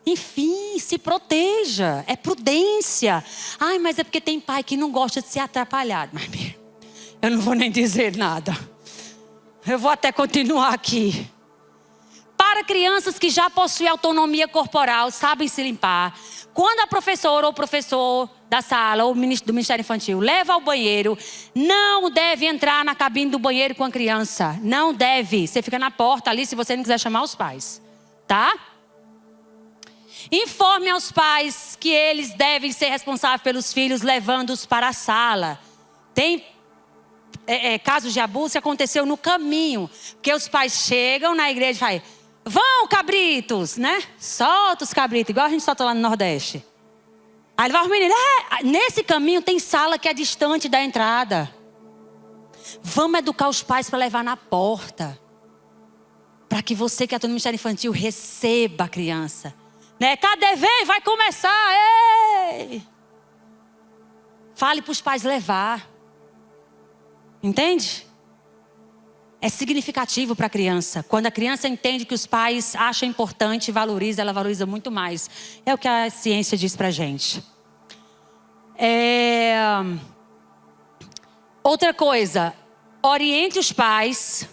Enfim, se proteja. É prudência. Ai, mas é porque tem pai que não gosta de ser atrapalhado. Mas eu não vou nem dizer nada. Eu vou até continuar aqui. Para crianças que já possuem autonomia corporal, sabem se limpar. Quando a professora ou o professor da sala ou do Ministério Infantil leva ao banheiro, não deve entrar na cabine do banheiro com a criança. Não deve. Você fica na porta ali se você não quiser chamar os pais. Tá? Informe aos pais que eles devem ser responsáveis pelos filhos levando-os para a sala. Tem casos de abuso que aconteceu no caminho. Porque os pais chegam na igreja e falam: vão, cabritos, né? Solta os cabritos, igual a gente solta lá no Nordeste. Aí vai os meninos, nesse caminho tem sala que é distante da entrada. Vamos educar os pais para levar na porta. Para que você que atua no Ministério Infantil receba a criança. Né? Cadê? Vem, vai começar. Ei! Fale para os pais levar. Entende? é significativo para a criança. Quando a criança entende que os pais acham importante e valoriza, ela valoriza muito mais. É o que a ciência diz para a gente. Outra coisa, oriente os pais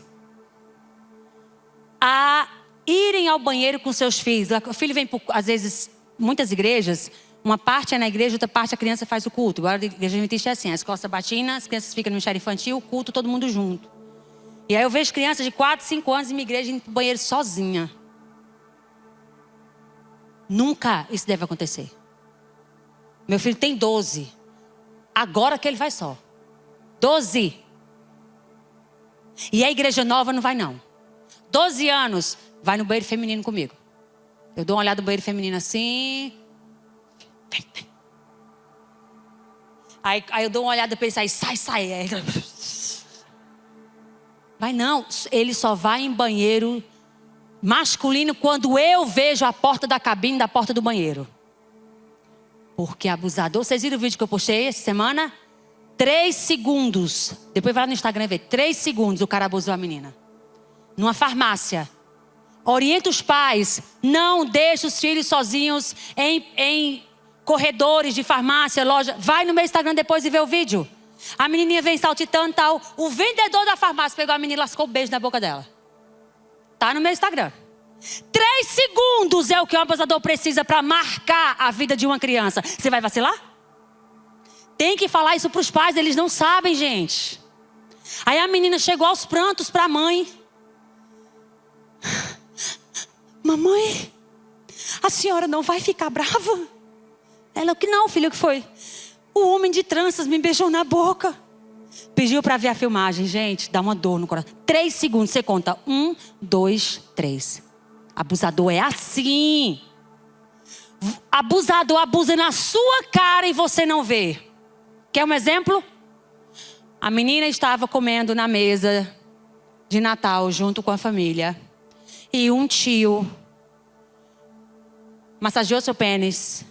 a irem ao banheiro com seus filhos. O filho vem, às vezes, muitas igrejas, uma parte é na igreja, outra parte a criança faz o culto. Agora a igreja adventista é assim, a escola sabatina, as crianças ficam no ministério infantil, o culto, todo mundo junto. E aí eu vejo crianças de 4, 5 anos em minha igreja indo pro banheiro sozinha. Nunca isso deve acontecer. Meu filho tem 12. Agora que ele vai só. 12. E a igreja nova não vai não. 12 anos, vai no banheiro feminino comigo. Eu dou uma olhada no banheiro feminino assim. Vem. Aí eu dou uma olhada para ele sair. Sai. Aí, vai não, ele só vai em banheiro masculino quando eu vejo a porta da cabine da porta do banheiro. Porque abusador, vocês viram o vídeo que eu postei essa semana? 3 segundos, depois vai lá no Instagram e vê, 3 segundos o cara abusou a menina. Numa farmácia. Orienta os pais, não deixe os filhos sozinhos em corredores de farmácia, loja. Vai no meu Instagram depois e vê o vídeo. A menininha vem saltitando e tal. O vendedor da farmácia pegou a menina e lascou o beijo na boca dela. Tá no meu Instagram. 3 segundos é o que um abusador precisa para marcar a vida de uma criança. Você vai vacilar? Tem que falar isso para os pais, eles não sabem, gente. Aí a menina chegou aos prantos para a mãe. Mamãe, a senhora não vai ficar brava? Ela, que não, filho, o que foi? O homem de tranças me beijou na boca. Pediu para ver a filmagem, gente, dá uma dor no coração. 3 segundos, você conta. 1, 2, 3. Abusador é assim. Abusador abusa na sua cara e você não vê. Quer um exemplo? A menina estava comendo na mesa de Natal junto com a família. E um tio massageou seu pênis,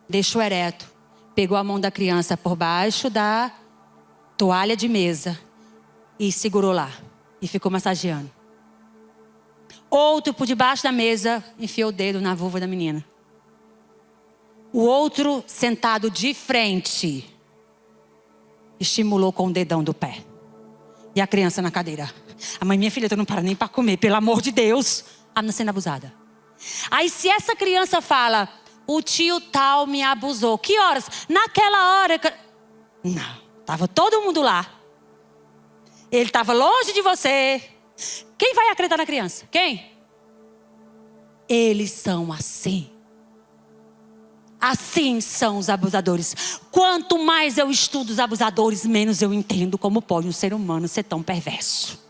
deixou ereto, pegou a mão da criança por baixo da toalha de mesa e segurou lá. E ficou massageando. Outro por debaixo da mesa enfiou o dedo na vulva da menina. O outro sentado de frente estimulou com o dedão do pé. E a criança na cadeira. A mãe, minha filha, tu não para nem para comer, pelo amor de Deus. A menina sendo abusada. Aí se essa criança fala, o tio tal me abusou. Que horas? Naquela hora. Não, estava todo mundo lá. Ele estava longe de você. Quem vai acreditar na criança? Quem? Eles são assim. Assim são os abusadores. Quanto mais eu estudo os abusadores, menos eu entendo como pode um ser humano ser tão perverso.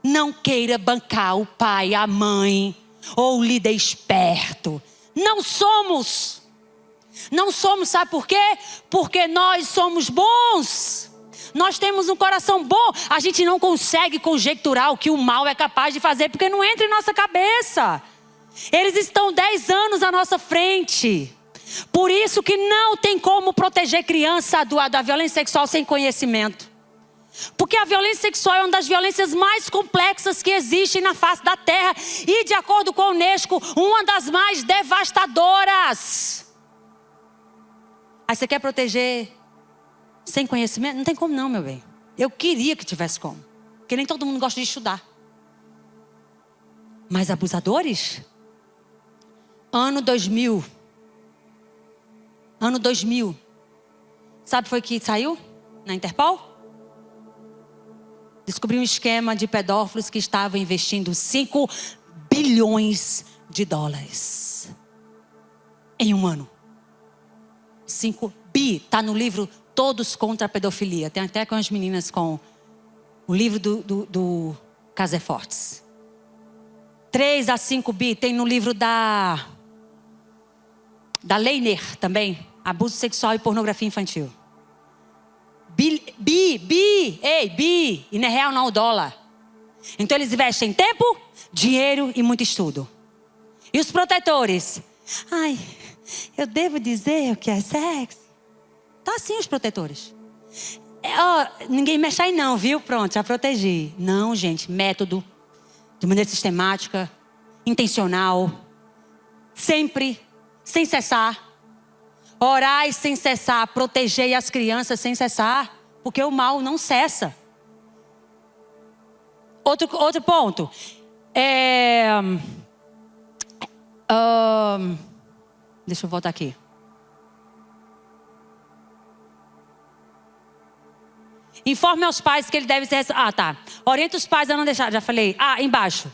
Não queira bancar o pai, a mãe ou o líder esperto. Não somos. Não somos, sabe por quê? Porque nós somos bons. Nós temos um coração bom. A gente não consegue conjecturar o que o mal é capaz de fazer, porque não entra em nossa cabeça. Eles estão 10 anos à nossa frente. Por isso que não tem como proteger criança da violência sexual sem conhecimento. Porque a violência sexual é uma das violências mais complexas que existem na face da terra. E de acordo com a Unesco, uma das mais devastadoras. Aí você quer proteger sem conhecimento? Não tem como não, meu bem. Eu queria que tivesse como. Porque nem todo mundo gosta de estudar. Mas abusadores? Ano 2000. Ano 2000. Sabe foi que saiu na Interpol? Descobriu um esquema de pedófilos que estavam investindo 5 bilhões de dólares. Em um ano. 5 bi. Está no livro Todos contra a Pedofilia. Tem até com as meninas com o livro do Casafortes. 3 a 5 bi. Tem no livro da Leiner também. Abuso sexual e pornografia infantil. Bi. E não é real não, o dólar. Então eles investem tempo, dinheiro e muito estudo. E os protetores? Ai, eu devo dizer o que é sexo? Tá assim os protetores. Ninguém mexe aí não, viu? Pronto, já protegi. Não, gente, método, de maneira sistemática, intencional, sempre, sem cessar. Orai sem cessar, protegei as crianças sem cessar, porque o mal não cessa. Outro ponto. Deixa eu voltar aqui. Informe aos pais que ele deve ser... Orienta os pais a não deixar, já falei. Embaixo.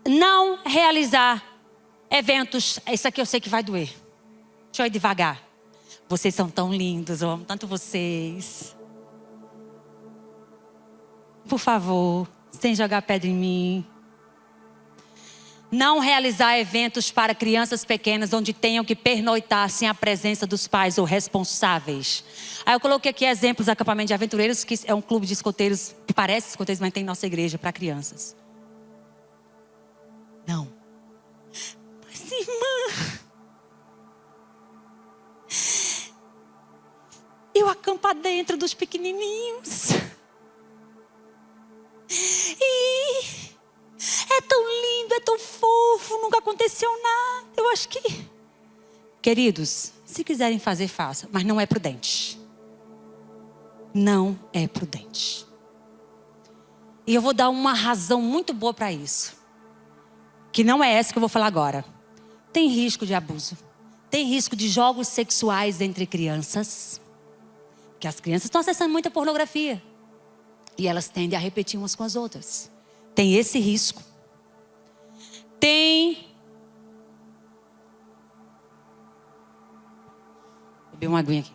Não realizar eventos. Isso aqui eu sei que vai doer. Deixa eu ir devagar. Vocês são tão lindos, eu amo tanto vocês. Por favor, sem jogar pedra em mim. Não realizar eventos para crianças pequenas onde tenham que pernoitar sem a presença dos pais ou responsáveis. Aí eu coloquei aqui exemplos do acampamento de aventureiros, que é um clube de escoteiros, que parece escoteiros, mas tem nossa igreja para crianças. Não. Mas irmã, eu acampo dentro dos pequenininhos. E é tão lindo, é tão fofo, nunca aconteceu nada. Eu acho que... Queridos, se quiserem fazer, façam. Mas não é prudente. Não é prudente. E eu vou dar uma razão muito boa para isso. Que não é essa que eu vou falar agora. Tem risco de abuso. Tem risco de jogos sexuais entre crianças. Porque as crianças estão acessando muita pornografia. E elas tendem a repetir umas com as outras. Tem esse risco. Tem... Vou beber uma aguinha aqui.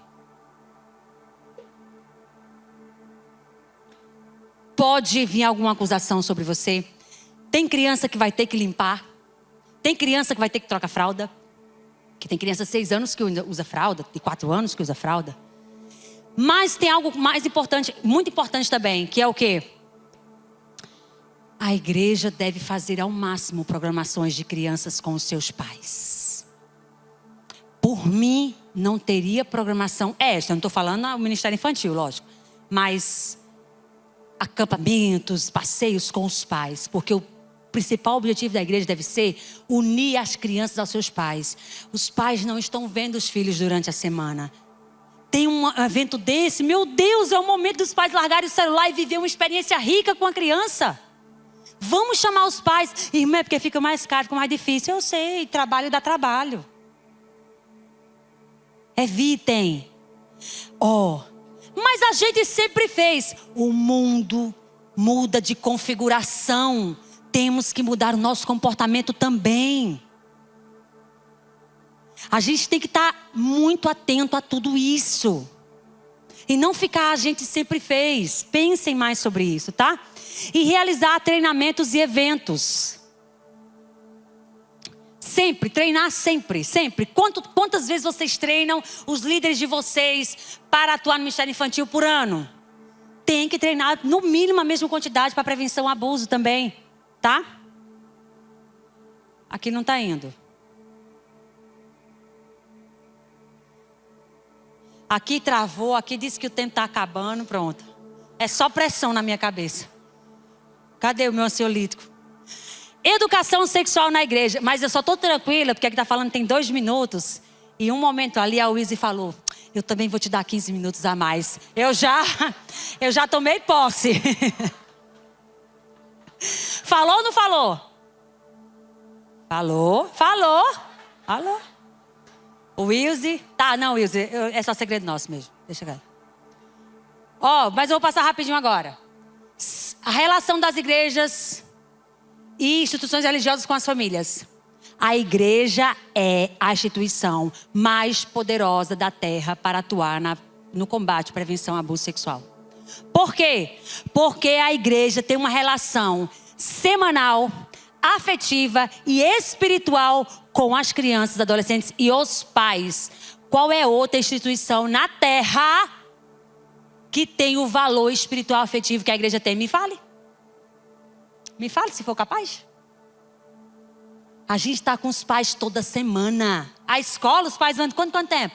Pode vir alguma acusação sobre você. Tem criança que vai ter que limpar. Tem criança que vai ter que trocar fralda. Que tem criança de 6 anos que usa fralda. De 4 anos que usa fralda. Mas tem algo mais importante, muito importante também, que é o quê? A igreja deve fazer ao máximo programações de crianças com os seus pais. Por mim, não teria programação esta. Eu não estou falando o Ministério Infantil, lógico. Mas acampamentos, passeios com os pais. Porque o principal objetivo da igreja deve ser unir as crianças aos seus pais. Os pais não estão vendo os filhos durante a semana. Tem um evento desse, meu Deus, é o momento dos pais largarem o celular e viver uma experiência rica com a criança. Vamos chamar os pais. Irmã, é porque fica mais caro, fica mais difícil. Eu sei, trabalho dá trabalho. Evitem. Mas a gente sempre fez. O mundo muda de configuração. Temos que mudar o nosso comportamento também. A gente tem que estar muito atento a tudo isso. E não ficar, a gente sempre fez. Pensem mais sobre isso, tá? E realizar treinamentos e eventos. Sempre, treinar sempre, sempre. Quantas vezes vocês treinam os líderes de vocês para atuar no Ministério Infantil por ano? Tem que treinar no mínimo a mesma quantidade para prevenção ao abuso também, tá? Aqui não está indo. Aqui travou, aqui disse que o tempo está acabando, pronto. É só pressão na minha cabeça. Cadê o meu ansiolítico? Educação sexual na igreja. Mas eu só estou tranquila, porque aqui está falando tem 2 minutos. E um momento ali a Wilzy falou, eu também vou te dar 15 minutos a mais. Eu já tomei posse. Falou ou não falou? Falou. O Wilzy. Tá, não, Wilzy. É só segredo nosso mesmo. Deixa eu ver. Mas eu vou passar rapidinho agora. A relação das igrejas e instituições religiosas com as famílias. A igreja é a instituição mais poderosa da terra para atuar no combate à prevenção ao abuso sexual. Por quê? Porque a igreja tem uma relação semanal, afetiva e espiritual com as crianças, adolescentes e os pais. Qual é outra instituição na terra que tem o valor espiritual afetivo que a igreja tem? Me fale. Me fale se for capaz. A gente está com os pais toda semana. A escola, os pais vão quanto tempo?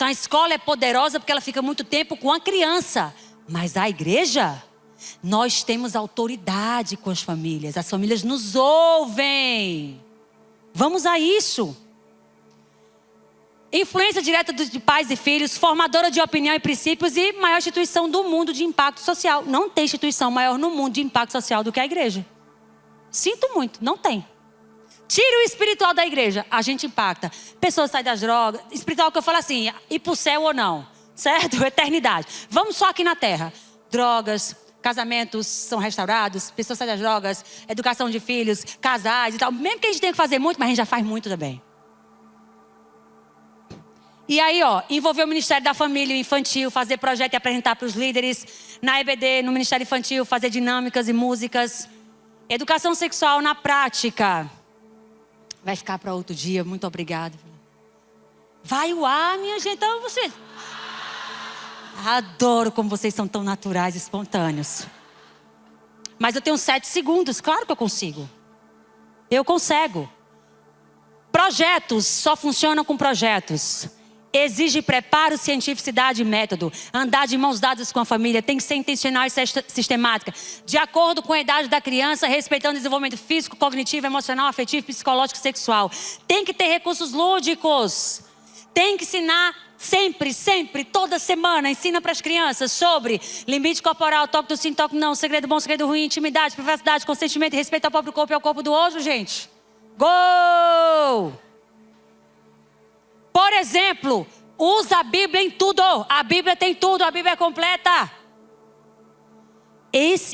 Então a escola é poderosa porque ela fica muito tempo com a criança. Mas a igreja, nós temos autoridade com as famílias nos ouvem. Vamos a isso. Influência direta de pais e filhos, formadora de opinião e princípios e maior instituição do mundo de impacto social. Não tem instituição maior no mundo de impacto social do que a igreja. Sinto muito, não tem. Tira o espiritual da igreja, a gente impacta. Pessoas saem das drogas. Espiritual que eu falo assim, ir pro céu ou não, certo? Eternidade. Vamos só aqui na terra. Drogas, casamentos são restaurados, pessoas saem das drogas, educação de filhos, casais e tal. Mesmo que a gente tenha que fazer muito, mas a gente já faz muito também. E aí, envolver o Ministério da Família Infantil, fazer projeto e apresentar para os líderes. Na EBD, no Ministério Infantil, fazer dinâmicas e músicas. Educação sexual na prática. Vai ficar para outro dia, muito obrigada. Vai o ar, minha gente. Então você... Adoro como vocês são tão naturais e espontâneos. Mas eu tenho 7 segundos, claro que eu consigo. Eu consigo. Projetos só funcionam com projetos. Exige preparo, cientificidade e método. Andar de mãos dadas com a família tem que ser intencional e sistemática. De acordo com a idade da criança, respeitando o desenvolvimento físico, cognitivo, emocional, afetivo, psicológico e sexual. Tem que ter recursos lúdicos. Tem que ensinar sempre, toda semana. Ensina para as crianças sobre limite corporal, toque do sim, toque não, segredo bom, segredo ruim, intimidade, privacidade, consentimento e respeito ao próprio corpo e ao corpo do outro, gente. Gol! Por exemplo, usa a Bíblia em tudo. A Bíblia tem tudo, a Bíblia é completa.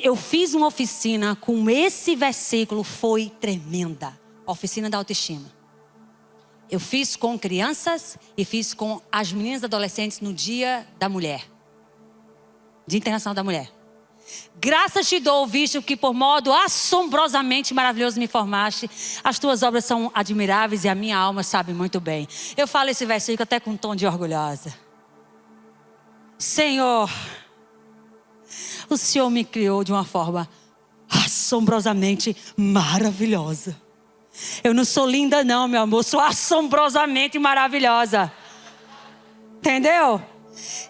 Eu fiz uma oficina com esse versículo, foi tremenda. A oficina da autoestima. Eu fiz com crianças e fiz com as meninas adolescentes no Dia da Mulher. Dia Internacional da Mulher. Graças te dou, visto que por modo assombrosamente maravilhoso me formaste. As tuas obras são admiráveis e a minha alma sabe muito bem. Eu falo esse versículo até com um tom de orgulhosa. Senhor, o Senhor me criou de uma forma assombrosamente maravilhosa. Eu não sou linda não, meu amor, sou assombrosamente maravilhosa. Entendeu?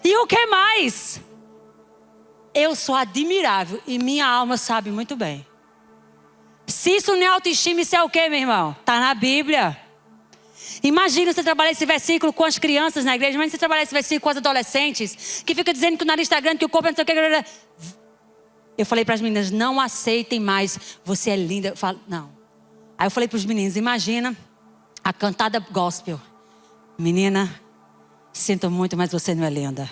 E o que mais? Eu sou admirável e minha alma sabe muito bem. Se isso não é autoestima, isso é o quê, meu irmão? Está na Bíblia. Imagina você trabalhar esse versículo com as crianças na igreja. Imagina você trabalhar esse versículo com as adolescentes. Que fica dizendo que o nariz está grande, que o corpo é não sei o que. Eu falei para as meninas, não aceitem mais. Você é linda. Eu falo, não. Aí eu falei para os meninos, imagina a cantada gospel. Menina, sinto muito, mas você não é linda.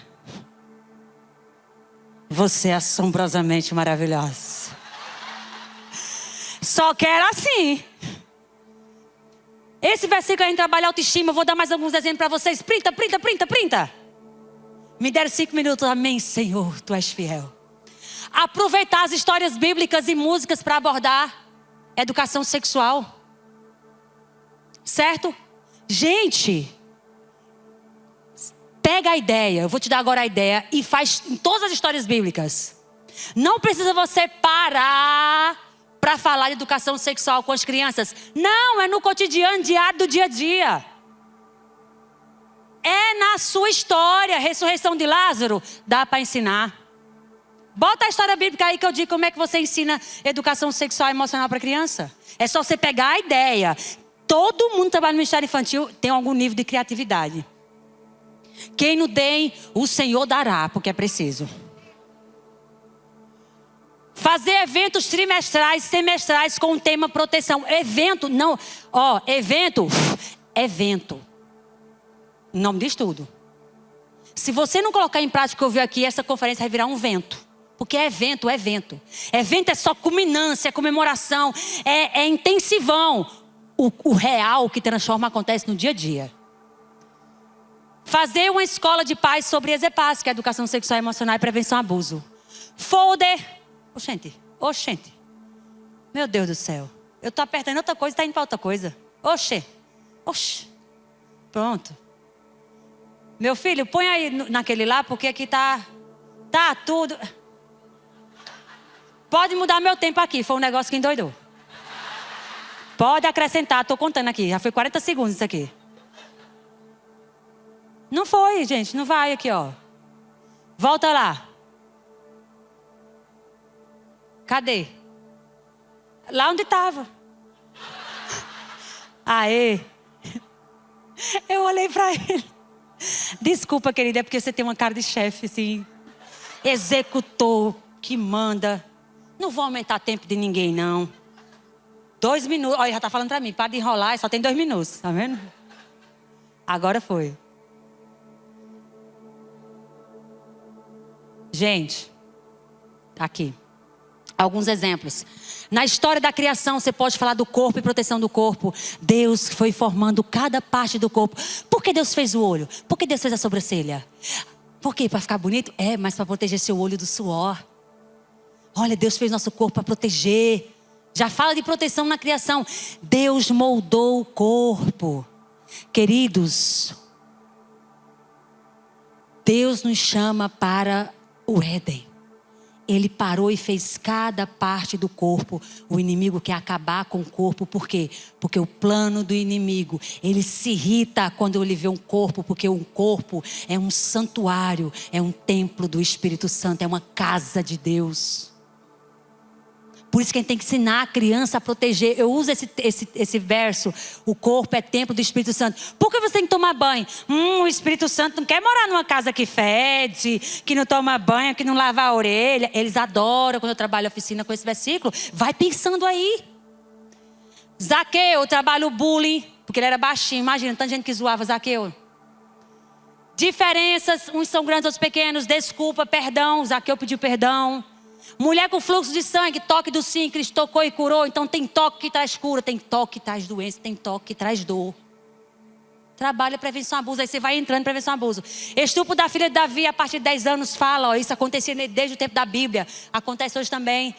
Você é assombrosamente maravilhosa. Só que era assim. Esse versículo a gente trabalha autoestima. Eu vou dar mais alguns exemplos para vocês. Printa. Me deram 5 minutos. Amém, Senhor, Tu és fiel. Aproveitar as histórias bíblicas e músicas para abordar educação sexual. Certo? Gente, pega a ideia, eu vou te dar agora a ideia e faz em todas as histórias bíblicas. Não precisa você parar para falar de educação sexual com as crianças. Não, é no cotidiano diário do dia a dia. É na sua história, ressurreição de Lázaro, dá para ensinar. Bota a história bíblica aí que eu digo como é que você ensina educação sexual e emocional para criança. É só você pegar a ideia. Todo mundo que trabalha no Ministério Infantil tem algum nível de criatividade. Quem não tem, o Senhor dará, porque é preciso. Fazer eventos trimestrais, semestrais com o tema proteção. Evento, não, evento. O nome diz tudo. Se você não colocar em prática o que eu vi aqui, essa conferência vai virar um vento. Porque é evento. Evento é só culminância, é comemoração, é intensivão. O real que transforma acontece no dia a dia. Fazer uma escola de paz sobre EZPAS, que é Educação Sexual, Emocional e Prevenção ao Abuso. Folder. Oxente. Meu Deus do céu. Eu estou apertando outra coisa e está indo para outra coisa. Oxe. Pronto. Meu filho, põe aí naquele lá, porque aqui tá tudo. Pode mudar meu tempo aqui, foi um negócio que endoidou. Pode acrescentar, estou contando aqui. Já foi 40 segundos isso aqui. Não foi, gente. Não vai aqui, ó. Volta lá. Cadê? Lá onde estava. Aê. Eu olhei para ele. Desculpa, querida, é porque você tem uma cara de chefe, assim. Executor, que manda. Não vou aumentar tempo de ninguém, não. 2 minutos. Olha, já tá falando para mim. Para de enrolar, só tem 2 minutos. Tá vendo? Agora foi. Gente, tá aqui. Alguns exemplos. Na história da criação, você pode falar do corpo e proteção do corpo. Deus foi formando cada parte do corpo. Por que Deus fez o olho? Por que Deus fez a sobrancelha? Por quê? Para ficar bonito? É, mas para proteger seu olho do suor. Olha, Deus fez nosso corpo para proteger. Já fala de proteção na criação. Deus moldou o corpo. Queridos, Deus nos chama para o Éden. Ele parou e fez cada parte do corpo. O inimigo quer acabar com o corpo. Por quê? Porque o plano do inimigo, ele se irrita quando ele vê um corpo. Porque um corpo é um santuário, é um templo do Espírito Santo, é uma casa de Deus. Por isso que a gente tem que ensinar a criança a proteger. Eu uso esse verso. O corpo é templo do Espírito Santo. Por que você tem que tomar banho? O Espírito Santo não quer morar numa casa que fede, que não toma banho, que não lava a orelha. Eles adoram quando eu trabalho em oficina com esse versículo. Vai pensando aí. Zaqueu, trabalho bullying, porque ele era baixinho. Imagina, tanta gente que zoava Zaqueu. Diferenças, uns são grandes, outros pequenos. Desculpa, perdão. Zaqueu pediu perdão. Mulher com fluxo de sangue, toque do sim, Cristo tocou e curou. Então tem toque que traz cura, tem toque que traz doença, tem toque que traz dor. Trabalha prevenção abuso, aí você vai entrando em prevenção abuso. Estupro da filha de Davi a partir de 10 anos fala, ó, isso acontecia desde o tempo da Bíblia, acontece hoje também.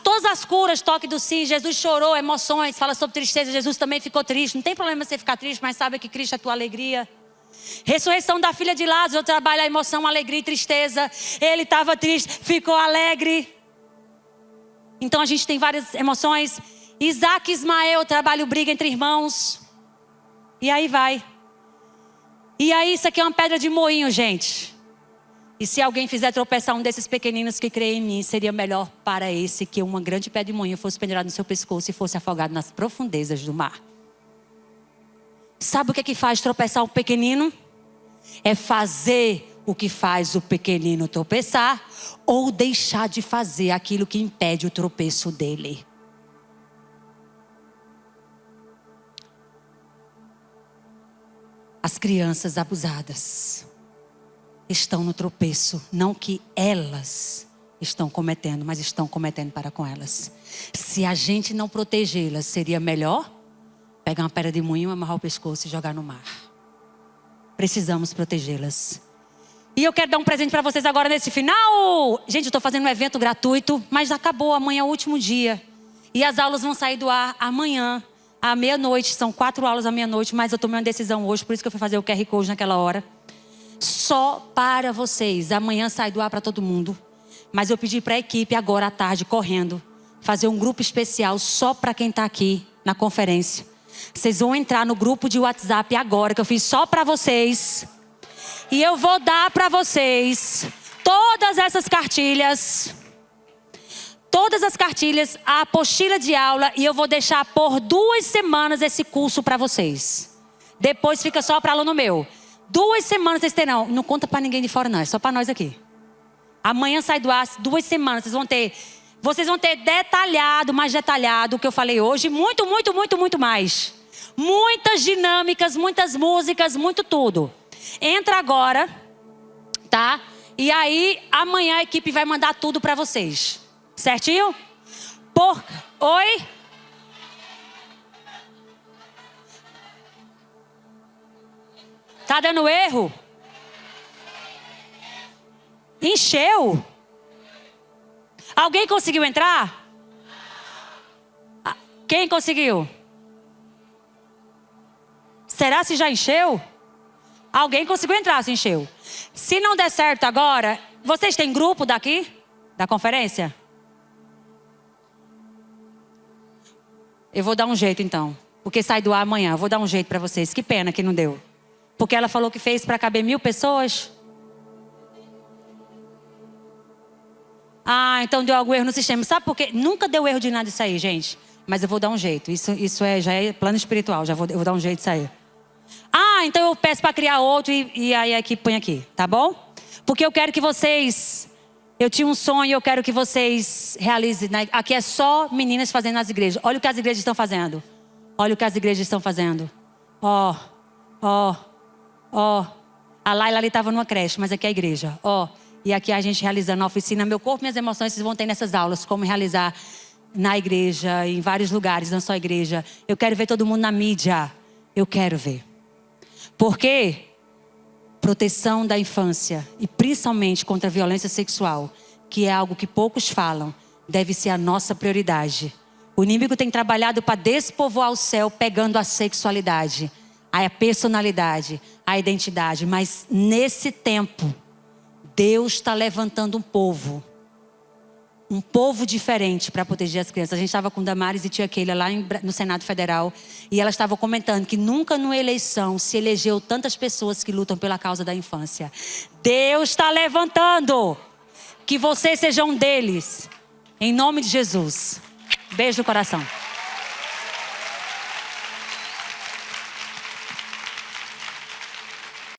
Todas as curas, toque do sim, Jesus chorou, emoções, fala sobre tristeza, Jesus também ficou triste. Não tem problema você ficar triste, mas sabe que Cristo é a tua alegria. Ressurreição da filha de Lázaro, eu trabalho a emoção, alegria e tristeza. Ele estava triste, ficou alegre. Então a gente tem várias emoções. Isaac e Ismael, trabalho briga entre irmãos. E aí vai. E aí isso aqui é uma pedra de moinho, gente. E se alguém fizer tropeçar um desses pequeninos que creem em mim, seria melhor para esse que uma grande pedra de moinho fosse pendurada no seu pescoço e fosse afogado nas profundezas do mar. Sabe o que é que faz tropeçar o pequenino? É fazer o que faz o pequenino tropeçar ou deixar de fazer aquilo que impede o tropeço dele. As crianças abusadas estão no tropeço, não que elas estão cometendo, mas estão cometendo para com elas. Se a gente não protegê-las, seria melhor pegar uma pedra de moinho, amarrar o pescoço e jogar no mar. Precisamos protegê-las. E eu quero dar um presente para vocês agora nesse final. Gente, eu estou fazendo um evento gratuito, mas acabou, amanhã é o último dia. E as aulas vão sair do ar amanhã, à meia-noite. São 4 aulas à meia-noite, mas eu tomei uma decisão hoje, por isso que eu fui fazer o QR Code naquela hora. Só para vocês. Amanhã sai do ar para todo mundo. Mas eu pedi para a equipe agora à tarde, correndo, fazer um grupo especial só para quem está aqui na conferência. Vocês vão entrar no grupo de WhatsApp agora, que eu fiz só para vocês. E eu vou dar para vocês todas essas cartilhas. Todas as cartilhas, a apostila de aula. E eu vou deixar por 2 semanas esse curso para vocês. Depois fica só para aluno meu. 2 semanas vocês terão. Não conta para ninguém de fora não, é só para nós aqui. Amanhã sai do ar, 2 semanas. Vocês vão ter detalhado, mais detalhado o que eu falei hoje. Muito, muito, muito, muito mais. Muitas dinâmicas, muitas músicas, muito tudo. Entra agora, tá? E aí, amanhã a equipe vai mandar tudo para vocês. Certinho? Oi? Tá dando erro? Encheu? Alguém conseguiu entrar? Quem conseguiu? Será se já encheu? Alguém conseguiu entrar, se encheu. Se não der certo agora, vocês têm grupo daqui? Da conferência? Eu vou dar um jeito então. Porque sai do ar amanhã. Eu vou dar um jeito para vocês. Que pena que não deu. Porque ela falou que fez para caber 1000 pessoas? Ah, então deu algum erro no sistema. Sabe por quê? Nunca deu erro de nada isso aí, gente. Mas eu vou dar um jeito. Isso já é plano espiritual. Eu vou dar um jeito disso aí. Ah, então eu peço para criar outro e aí aqui põe aqui, tá bom? Porque eu quero que vocês... Eu tinha um sonho e eu quero que vocês realizem. Né? Aqui é só meninas fazendo nas igrejas. Olha o que as igrejas estão fazendo. Olha o que as igrejas estão fazendo. Ó. A Laila ali estava numa creche, mas aqui é a igreja. E aqui a gente realizando a oficina Meu Corpo, Minhas Emoções. Vocês vão ter nessas aulas como realizar na igreja, em vários lugares, não só igreja. Eu quero ver todo mundo na mídia. Eu quero ver. Porque proteção da infância e principalmente contra a violência sexual, que é algo que poucos falam, deve ser a nossa prioridade. O inimigo tem trabalhado para despovoar o céu, pegando a sexualidade, a personalidade, a identidade. Mas nesse tempo, Deus está levantando um povo diferente para proteger as crianças. A gente estava com Damares e tia Keila lá no Senado Federal e elas estavam comentando que nunca numa eleição se elegeu tantas pessoas que lutam pela causa da infância. Deus está levantando, que vocês sejam um deles, em nome de Jesus. Beijo no coração.